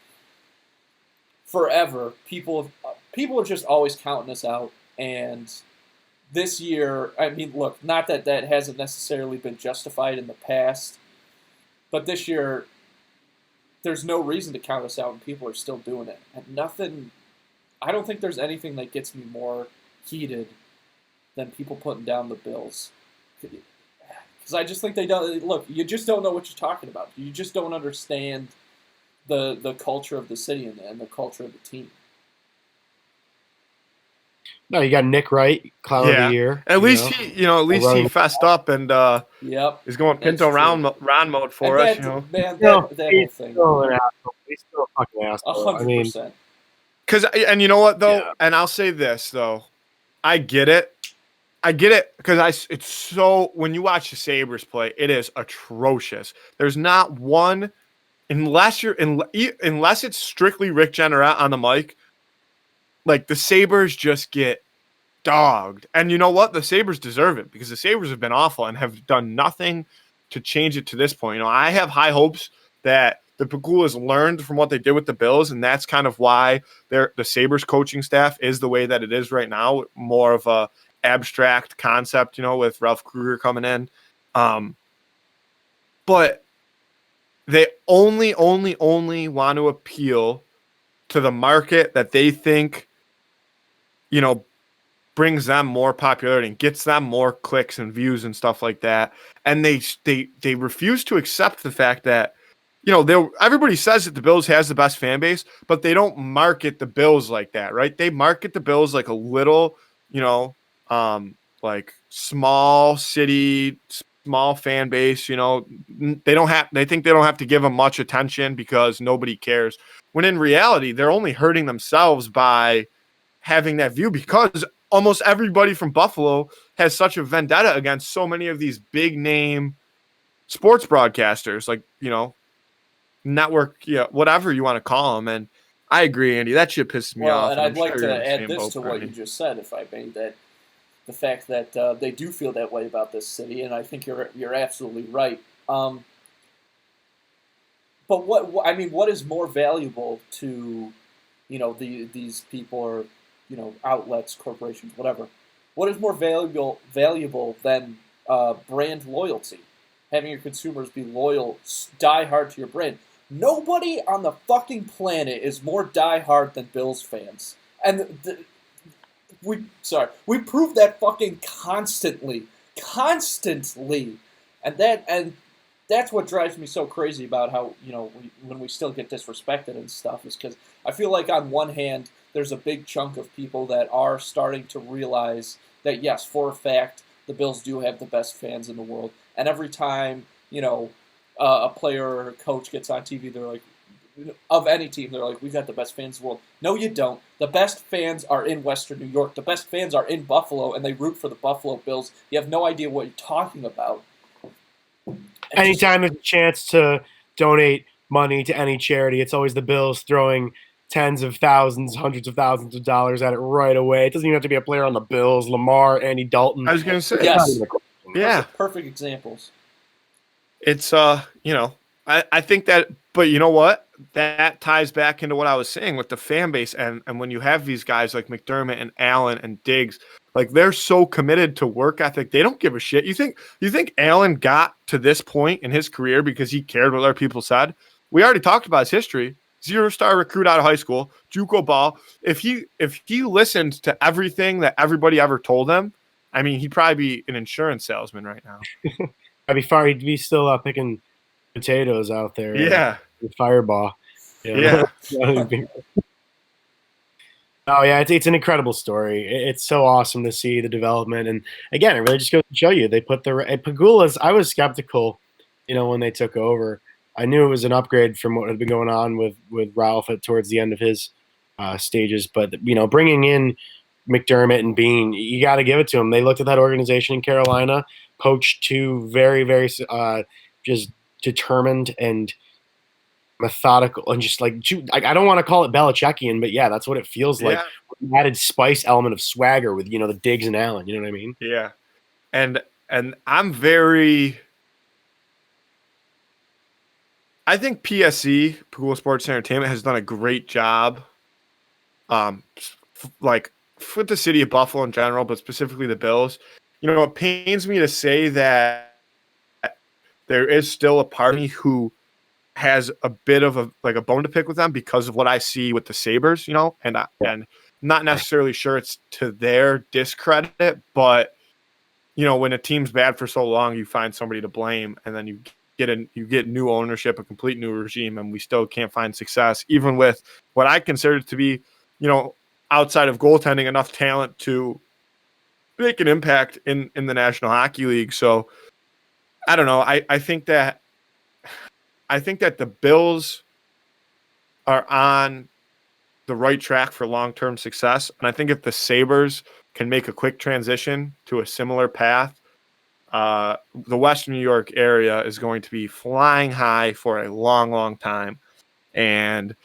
forever people are just always counting us out. And this year, I mean, look, not that hasn't necessarily been justified in the past, but this year there's no reason to count us out, and people are still doing it. And I don't think there's anything that gets me more heated than people putting down the Bills. Because I just think they don't... Look, you just don't know what you're talking about. You just don't understand the culture of the city and the culture of the team. No, you got Nick Wright, Clown of the Year. At least he fessed up and is going Pinto Ron mode for us. Man, that whole thing. He's still a fucking asshole. 100%. And you know what, though? Yeah. And I'll say this, though. I get it because it's so, when you watch the Sabres play, it is atrocious. There's not one, unless it's strictly Rick Jenneret on the mic, like the Sabres just get dogged. And you know what? The Sabres deserve it, because the Sabres have been awful and have done nothing to change it to this point. I have high hopes that the Pegulas learned from what they did with the Bills, and that's kind of why the Sabres coaching staff is the way that it is right now, more of a abstract concept, with Ralph Kruger coming in. But they only want to appeal to the market that they think, brings them more popularity and gets them more clicks and views and stuff like that. And they refuse to accept the fact that, everybody says that the Bills has the best fan base, but they don't market the Bills like that, right? They market the Bills like a little, like small city, small fan base. They think they don't have to give them much attention because nobody cares. When in reality, they're only hurting themselves by having that view, because almost everybody from Buffalo has such a vendetta against so many of these big name sports broadcasters, like, network, whatever you want to call them. And I agree, Andy, that shit pisses me off. Well, and I'd like sure to add this to what you just said, if I may, that the fact that they do feel that way about this city, and I think you're absolutely right. But what is more valuable to, these people, or, outlets, corporations, whatever? What is more valuable than brand loyalty? Having your consumers be loyal, die hard to your brand. Nobody on the fucking planet is more die hard than Bills fans, and we prove that fucking constantly, and that's what drives me so crazy about how when we still get disrespected and stuff, is because I feel like on one hand there's a big chunk of people that are starting to realize that yes, for a fact, the Bills do have the best fans in the world, and every time a player or a coach gets on TV, they're like, of any team, they're like, we've got the best fans in the world. No, you don't. The best fans are in Western New York. The best fans are in Buffalo, and they root for the Buffalo Bills. You have no idea what you're talking about. Anytime there's a chance to donate money to any charity, it's always the Bills throwing tens of thousands, hundreds of thousands of dollars at it right away. It doesn't even have to be a player on the Bills, Lamar, Andy Dalton. I was going to say, yes. Yeah. Perfect examples. It's, I think that, but you know what? That ties back into what I was saying with the fan base. And when you have these guys like McDermott and Allen and Diggs, like, they're so committed to work ethic, they don't give a shit. You think Allen got to this point in his career because he cared what other people said? We already talked about his history. 0-star recruit out of high school, JUCO ball. If he listened to everything that everybody ever told him, I mean, he'd probably be an insurance salesman right now. He'd be still picking potatoes out there. Yeah. With Fireball. Yeah. Oh yeah, it's an incredible story. It's so awesome to see the development, and again, it really just goes to show you they put Pagula's. I was skeptical, when they took over. I knew it was an upgrade from what had been going on with Ralph towards the end of his stages, but bringing in McDermott and Bean, you got to give it to them. They looked at that organization in Carolina, poached two very, very just determined and methodical, and just like, I don't want to call it Belichickian, but yeah, that's what it feels like. Added spice element of swagger with the Diggs and Allen. You know what I mean? Yeah, and I'm very. I think PSE, Pagula Sports Entertainment, has done a great job, like with the city of Buffalo in general, but specifically the Bills. It pains me to say that there is still a part of me who has a bit of a bone to pick with them because of what I see with the Sabres, and not necessarily sure it's to their discredit, but when a team's bad for so long, you find somebody to blame, and then you get new ownership, a complete new regime, and we still can't find success, even with what I consider to be, outside of goaltending, enough talent to make an impact in the National Hockey League. So I don't know. I think that the Bills are on the right track for long-term success. And I think if the Sabres can make a quick transition to a similar path, the Western New York area is going to be flying high for a long, long time. And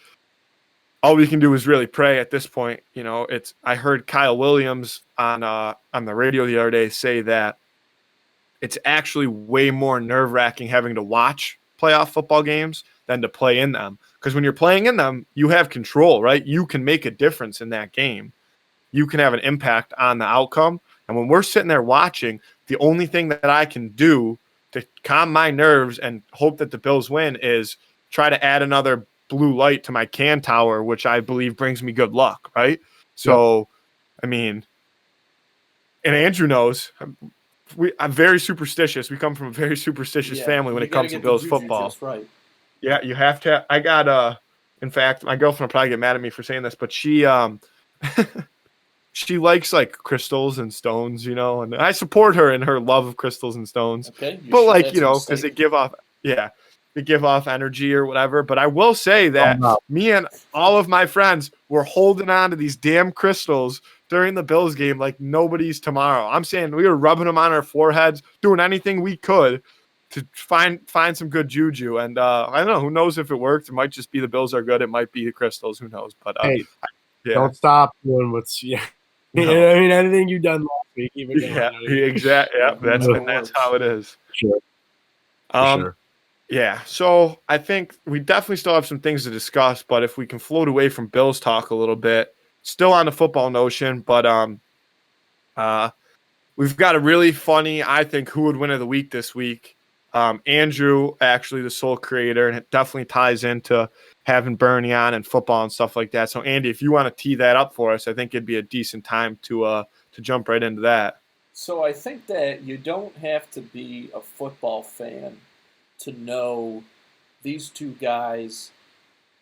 all we can do is really pray at this point. I heard Kyle Williams on the radio the other day say that it's actually way more nerve-wracking having to watch playoff football games than to play in them. Because when you're playing in them, you have control, right? You can make a difference in that game. You can have an impact on the outcome. And when we're sitting there watching, the only thing that I can do to calm my nerves and hope that the Bills win is try to add another blue light to my can tower, which I believe brings me good luck, right? So, I mean, and Andrew knows, I'm very superstitious. We come from a very superstitious family when it comes to Bills football. Just right. Yeah, you have to. I got in fact, my girlfriend will probably get mad at me for saying this, but she she likes like crystals and stones, and I support her in her love of crystals and stones. Okay, But like, that's a because mistake. they give off energy or whatever. But I will say that me and all of my friends were holding on to these damn crystals during the Bills game like nobody's tomorrow. I'm saying we were rubbing them on our foreheads, doing anything we could to find some good juju. And I don't know, who knows if it worked. It might just be the Bills are good. It might be the crystals. Who knows? But Hey, yeah. don't stop doing what's No. I mean, anything you've done last week, keep it going. Yeah, exactly. Yeah, that's how it is. Sure. Sure. Yeah, so I think we definitely still have some things to discuss, but if we can float away from Bills talk a little bit, still on the football notion, but we've got a really funny, I think, who would win of the week this week. Andrew, actually the sole creator, and it definitely ties into having Bernie on and football and stuff like that. So Andy, if you want to tee that up for us, I think it'd be a decent time to jump right into that. So I think that you don't have to be a football fan to know these two guys,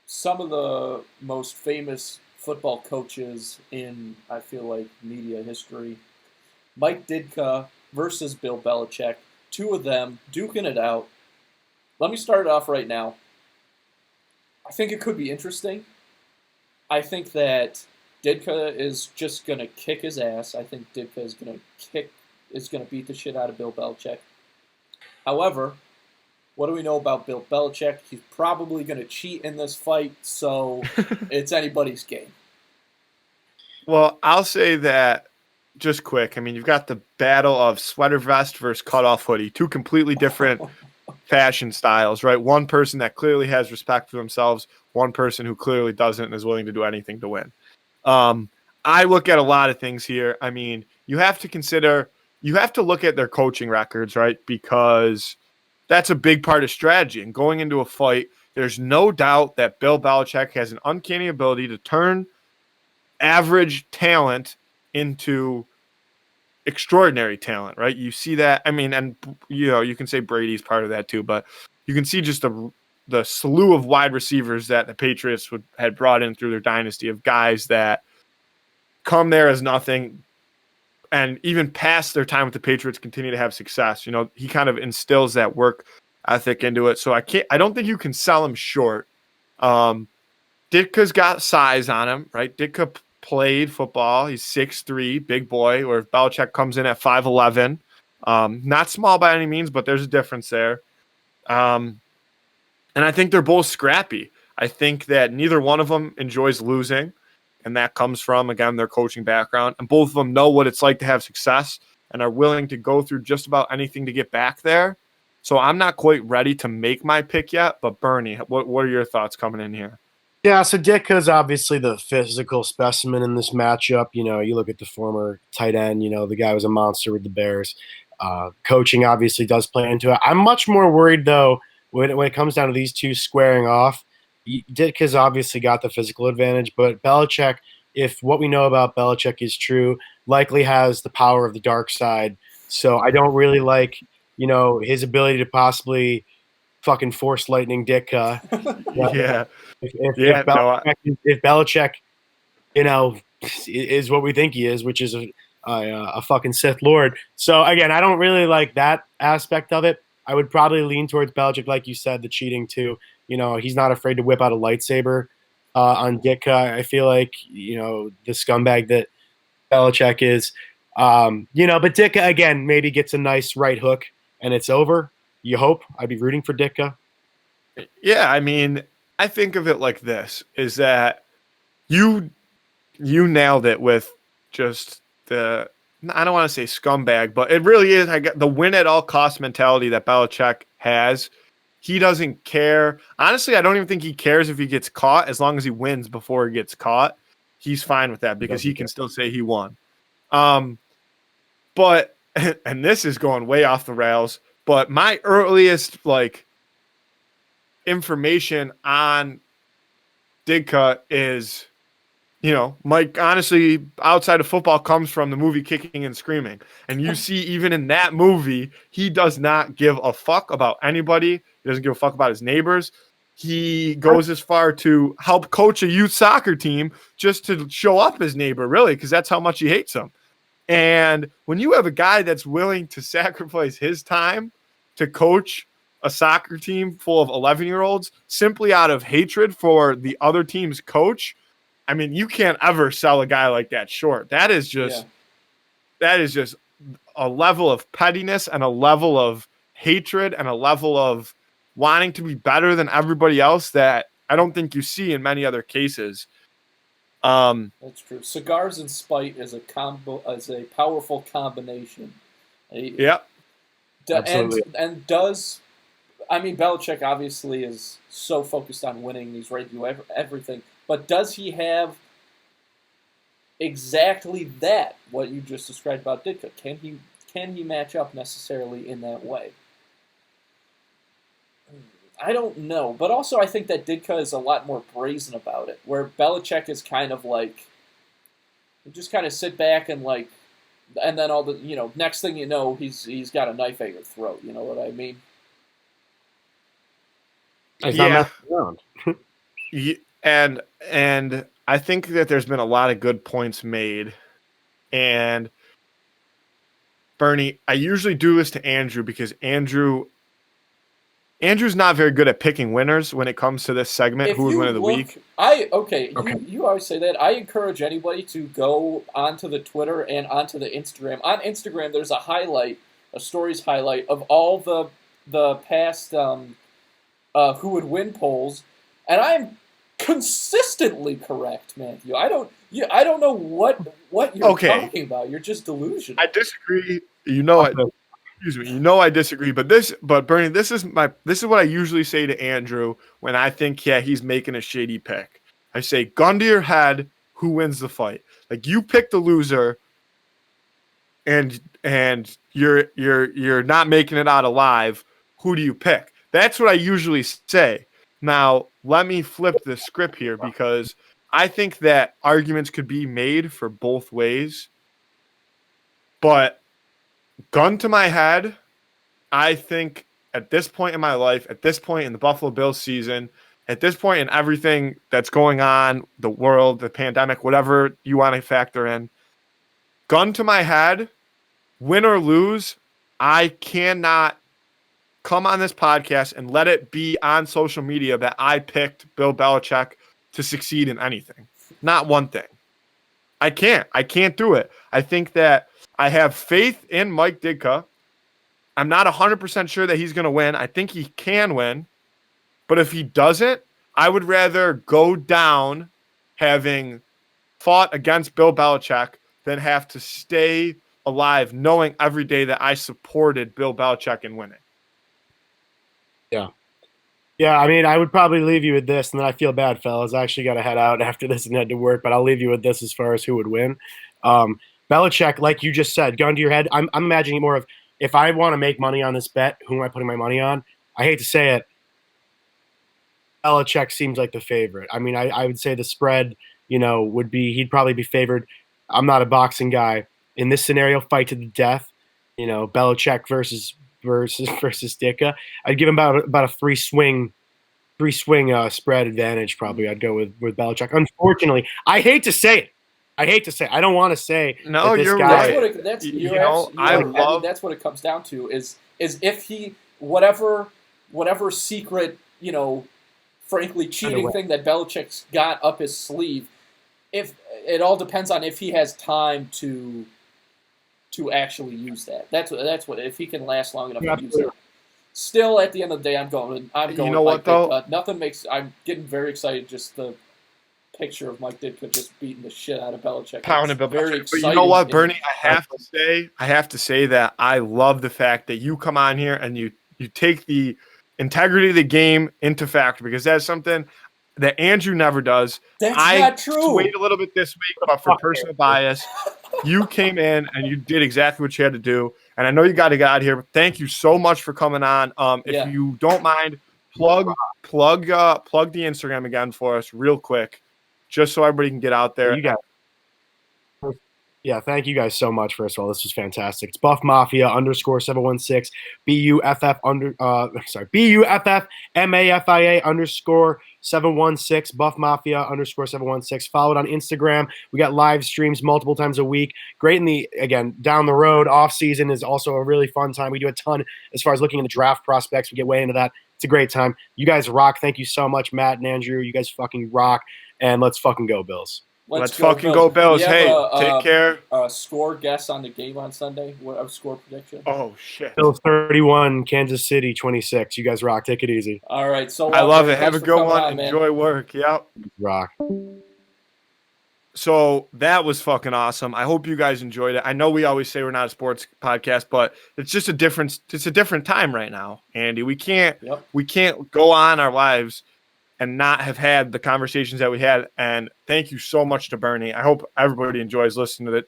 some of the most famous football coaches in, I feel like, media history. Mike Ditka versus Bill Belichick. Two of them duking it out. Let me start it off right now. I think it could be interesting. I think that Ditka is just going to kick his ass. I think Ditka is going to beat the shit out of Bill Belichick. However, what do we know about Bill Belichick? He's probably going to cheat in this fight, so it's anybody's game. Well, I'll say that just quick. I mean, you've got the battle of sweater vest versus cutoff hoodie, two completely different fashion styles, right? One person that clearly has respect for themselves, one person who clearly doesn't and is willing to do anything to win. I look at a lot of things here. I mean, you have to look at their coaching records, right? Because that's a big part of strategy. And going into a fight, there's no doubt that Bill Belichick has an uncanny ability to turn average talent into extraordinary talent, right? You see that. I mean, and you can say Brady's part of that too, but you can see just the slew of wide receivers that the Patriots had brought in through their dynasty of guys that come there as nothing and even past their time with the Patriots continue to have success. He kind of instills that work ethic into it. So I don't think you can sell him short. Ditka's got size on him, right? Ditka played football. He's 6'3", big boy, where Belichick comes in at 5'11". Not small by any means, but there's a difference there. And I think they're both scrappy. I think that neither one of them enjoys losing, and that comes from, again, their coaching background. And both of them know what it's like to have success and are willing to go through just about anything to get back there. So I'm not quite ready to make my pick yet, but Bernie, what are your thoughts coming in here? Yeah, so Ditka's obviously the physical specimen in this matchup. You look at the former tight end, the guy was a monster with the Bears. Coaching obviously does play into it. I'm much more worried, though, when it comes down to these two squaring off. Ditka's obviously got the physical advantage, but Belichick, if what we know about Belichick is true, likely has the power of the dark side. So I don't really like, his ability to possibly fucking force lightning Ditka. Yeah. If Belichick, is what we think he is, which is a fucking Sith Lord. So again, I don't really like that aspect of it. I would probably lean towards Belichick, like you said, the cheating too. He's not afraid to whip out a lightsaber on Ditka. I feel like, the scumbag that Belichick is. But Ditka, again, maybe gets a nice right hook and it's over. You hope. I'd be rooting for Ditka. Yeah, I mean, I think of it like this, is that you nailed it with just the, I don't want to say scumbag, but it really is the win at all cost mentality that Belichick has. He doesn't care. Honestly, I don't even think he cares if he gets caught. As long as he wins before he gets caught, he's fine with that because he can still say he won. But, and this is going way off the rails, but my earliest information on Ditka is, Mike, honestly, outside of football comes from the movie Kicking and Screaming. And you see, even in that movie, he does not give a fuck about anybody. He doesn't give a fuck about his neighbors. he goes as far to help coach a youth soccer team just to show up his neighbor, really, because that's how much he hates him. And when you have a guy that's willing to sacrifice his time to coach a soccer team full of 11-year-olds simply out of hatred for the other team's coach, I mean, you can't ever sell a guy like that short. That is just a level of pettiness and a level of hatred and a level of wanting to be better than everybody else that I don't think you see in many other cases. That's true. Cigars and spite is a powerful combination. Yeah. Absolutely. And does, I mean, Belichick obviously is so focused on winning, he's ready to do everything, but does he have exactly that, what you just described about Ditka? Can he match up necessarily in that way? I don't know, but also I think that Ditka is a lot more brazen about it, where Belichick is kind of like, you just kind of sit back and like, and then all the, next thing you know, he's got a knife at your throat. You know what I mean? Yeah. And I think that there's been a lot of good points made. And Bernie, I usually do this to Andrew because Andrew's not very good at picking winners when it comes to this segment. Who would win of the week? You always say that. I encourage anybody to go onto the Twitter and onto the Instagram. On Instagram, there's a stories highlight of all the past who would win polls, and I'm consistently correct, Matthew. I don't know what you're talking about. You're just delusional. I disagree. I disagree. But Bernie, this is what I usually say to Andrew when I think he's making a shady pick. I say, gun to your head, who wins the fight? Like, you pick the loser, and you're not making it out alive. Who do you pick? That's what I usually say. Now, let me flip the script here because I think that arguments could be made for both ways. But gun to my head, I think at this point in my life, at this point in the Buffalo Bills season, at this point in everything that's going on, the world, the pandemic, whatever you want to factor in, gun to my head, win or lose, I cannot come on this podcast and let it be on social media that I picked Bill Belichick to succeed in anything. Not one thing. I can't do it. I think that I have faith in Mike Ditka. I'm not 100% sure that he's going to win. I think he can win. But if he doesn't, I would rather go down having fought against Bill Belichick than have to stay alive knowing every day that I supported Bill Belichick in winning. Yeah, I mean, I would probably leave you with this, and then I feel bad, fellas. I actually got to head out after this and head to work, but I'll leave you with this as far as who would win. Belichick, like you just said, gun to your head. I'm imagining more of, if I want to make money on this bet, who am I putting my money on? I hate to say it, Belichick seems like the favorite. I mean, I would say the spread, would be, he'd probably be favored. I'm not a boxing guy. In this scenario, fight to the death, Belichick versus Ditka. I'd give him about a three swing spread advantage. Probably I'd go with Belichick. Unfortunately, I hate to say it. I don't want to say. No, that this you're guy, right. That's what it comes down to. Is if he whatever secret frankly cheating thing that Belichick's got up his sleeve. If it all depends on if he has time to actually use that. That's what if he can last long enough to use it. Still, at the end of the day, I'm going. You know what though? Nothing makes. I'm getting very excited. Just the picture of Mike Ditka just beating the shit out of Belichick. Very exciting. But you know what, Bernie? I have to say that I love the fact that you come on here and you take the integrity of the game into factor, because that's something that Andrew never does. That's not true. Wait a little bit this week, but for personal bias, you came in and you did exactly what you had to do. And I know you got to get out of here, but thank you so much for coming on. If you don't mind, plug the Instagram again for us real quick, just so everybody can get out there. You got Yeah, thank you guys so much. First of all, this was fantastic. It's Buff Mafia _716 BUFF _716 Buff Mafia _716. Follow it on Instagram. We got live streams multiple times a week. Great again, down the road. Off season is also a really fun time. We do a ton as far as looking into draft prospects. We get way into that. It's a great time. You guys rock. Thank you so much, Matt and Andrew. You guys fucking rock. And let's fucking go, Bills. Let's fucking go, Bills. Hey, take care. Score guess on the game on Sunday? What a score prediction? Oh, shit. Bills 31, Kansas City 26. You guys rock. Take it easy. All right. So I love it. Have a good one. Enjoy work. Yep. Rock. So that was fucking awesome. I hope you guys enjoyed it. I know we always say we're not a sports podcast, but it's just a different time right now, Andy. We can't go on our lives and not have had the conversations that we had. And thank you so much to Bernie. I hope everybody enjoys listening to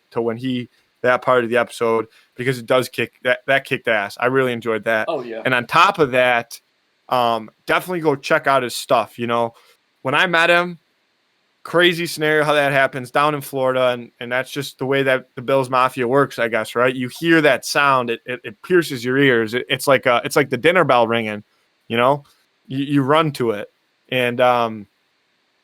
that part of the episode, because it does that kicked ass. I really enjoyed that. Oh yeah. And on top of that, definitely go check out his stuff. You know, when I met him, crazy scenario how that happens down in Florida, and that's just the way that the Bills Mafia works, I guess, right? You hear that sound, it pierces your ears. It's like the dinner bell ringing, you know? You run to it. And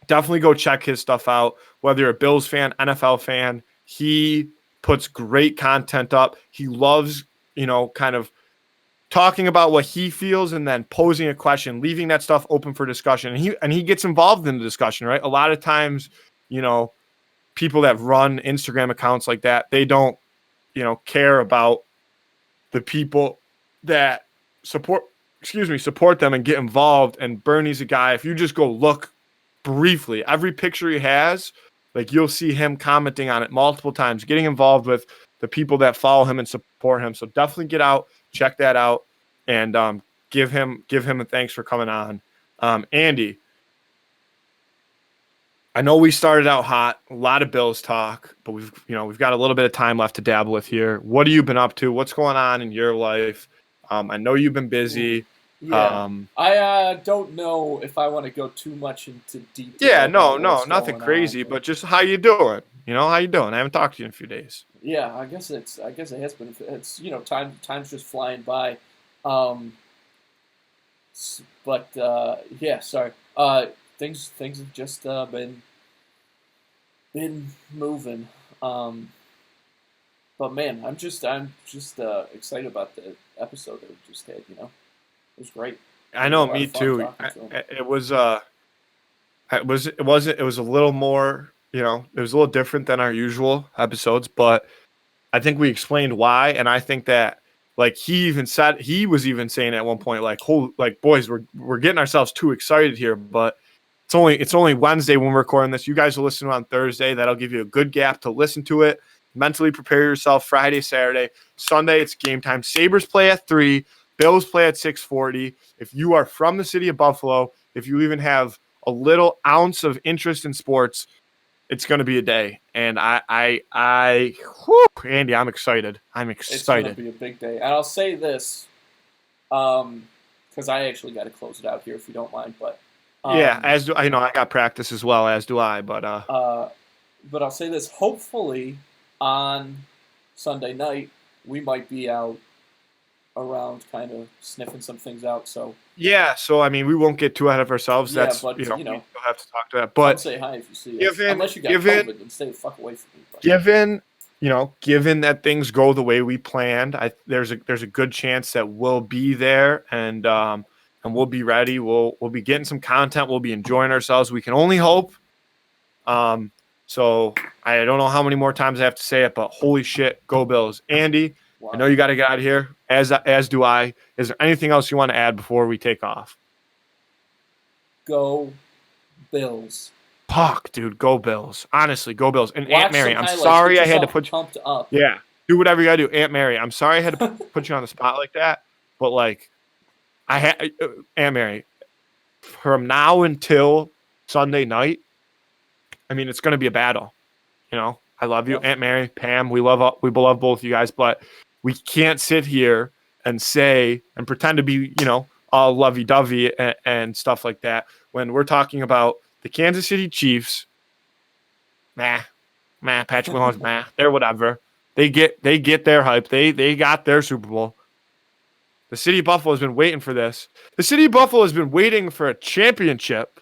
definitely go check his stuff out. Whether you're a Bills fan, NFL fan, he puts great content up. He loves, kind of talking about what he feels and then posing a question, leaving that stuff open for discussion. And he gets involved in the discussion, right? A lot of times, people that run Instagram accounts like that, they don't, care about the people that support them and get involved. And Bernie's a guy, if you just go look briefly, every picture he has, like, you'll see him commenting on it multiple times, getting involved with the people that follow him and support him. So definitely get out, check that out, and give him a thanks for coming on. Andy, I know we started out hot, a lot of Bills talk, but we've got a little bit of time left to dabble with here. What have you been up to? What's going on in your life? I know you've been busy. Yeah. I don't know if I want to go too much into detail. Yeah, no, nothing crazy, but just how you doing? How you doing? I haven't talked to you in a few days. Yeah, I guess it has been. It's time's just flying by. But yeah, sorry. Things have just been moving. But man, I'm just excited about the episode that we just had. It was great. I know, me too. It was a little more, it was a little different than our usual episodes, but I think we explained why. And I think that, like, he was even saying at one point, like, boys, we're getting ourselves too excited here, but it's only Wednesday when we're recording this. You guys will listen on Thursday. That'll give you a good gap to listen to it. Mentally prepare yourself. Friday, Saturday, Sunday, it's game time. Sabres play at 3. Bills play at 6:40. If you are from the city of Buffalo, if you even have a little ounce of interest in sports, it's going to be a day. And Andy, I'm excited. It's going to be a big day. And I'll say this, because I actually got to close it out here if you don't mind. But yeah, as do I. I got practice as well, as do I. But I'll say this. Hopefully, on Sunday night, we might be out around, kind of sniffing some things out. So yeah, we won't get too ahead of ourselves. Yeah, that's but, we'll have to talk to that. But say hi if you see us. Unless you got COVID, then stay the fuck away from me. But. Given that things go the way we planned, there's a good chance that we'll be there and we'll be ready. We'll be getting some content. We'll be enjoying ourselves. We can only hope. So I don't know how many more times I have to say it, but holy shit, go Bills. Andy, wow. I know you got to get out of here, as do I. Is there anything else you want to add before we take off? Go Bills. Fuck, dude, go Bills. Honestly, go Bills. And Aunt Mary, I'm sorry I had to put you pumped up. Yeah, do whatever you got to do. Aunt Mary, I'm sorry I had to put you on the spot like that, but like, Aunt Mary, from now until Sunday night, it's going to be a battle. I love you, Aunt Mary, Pam. We love both of you guys, but we can't sit here and say and pretend to be, all lovey-dovey and stuff like that when we're talking about the Kansas City Chiefs. Patrick Mahomes, they're whatever. They get their hype. They got their Super Bowl. The city of Buffalo has been waiting for this. The city of Buffalo has been waiting for a championship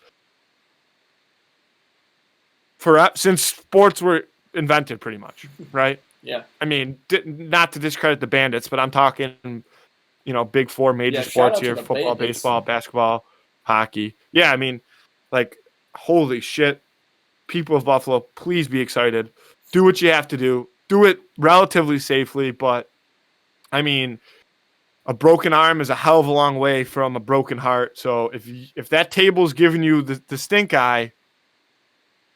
since sports were invented, pretty much, right? Yeah. I mean, not to discredit the Bandits, but I'm talking, big four major sports here: football, Bandits. baseball, basketball, hockey. Yeah, I mean, like, holy shit. People of Buffalo, please be excited. Do what you have to do. Do it relatively safely, but, I mean, a broken arm is a hell of a long way from a broken heart. So if that table's giving you the stink eye,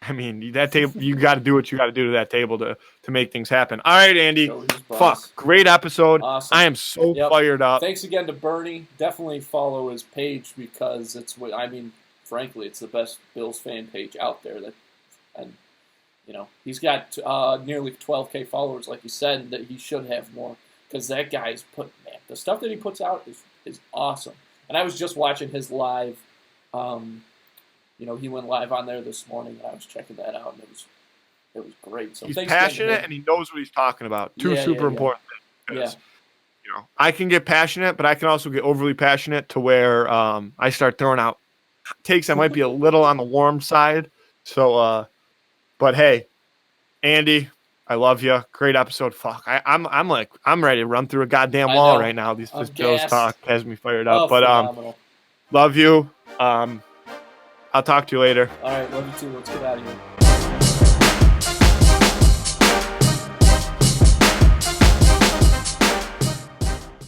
I mean, that table, you got to do what you got to do to that table to make things happen. All right, Andy. Fuck. Great episode. Awesome. I am so fired up. Thanks again to Bernie. Definitely follow his page because frankly, it's the best Bills fan page out there. He's got nearly 12K followers, like you said, and that he should have more because that guy's the stuff that he puts out is awesome. And I was just watching his live. He went live on there this morning, and I was checking that out, and it was great. So he's passionate, and he knows what he's talking about. Super important things. Yeah. I can get passionate, but I can also get overly passionate to where I start throwing out takes that might be a little on the warm side. So, but hey, Andy, I love you. Great episode. Fuck, I'm ready to run through a goddamn wall right now. This Bills talk has me fired up. But phenomenal. Love you. I'll talk to you later. All right, love you too. Let's get out of here.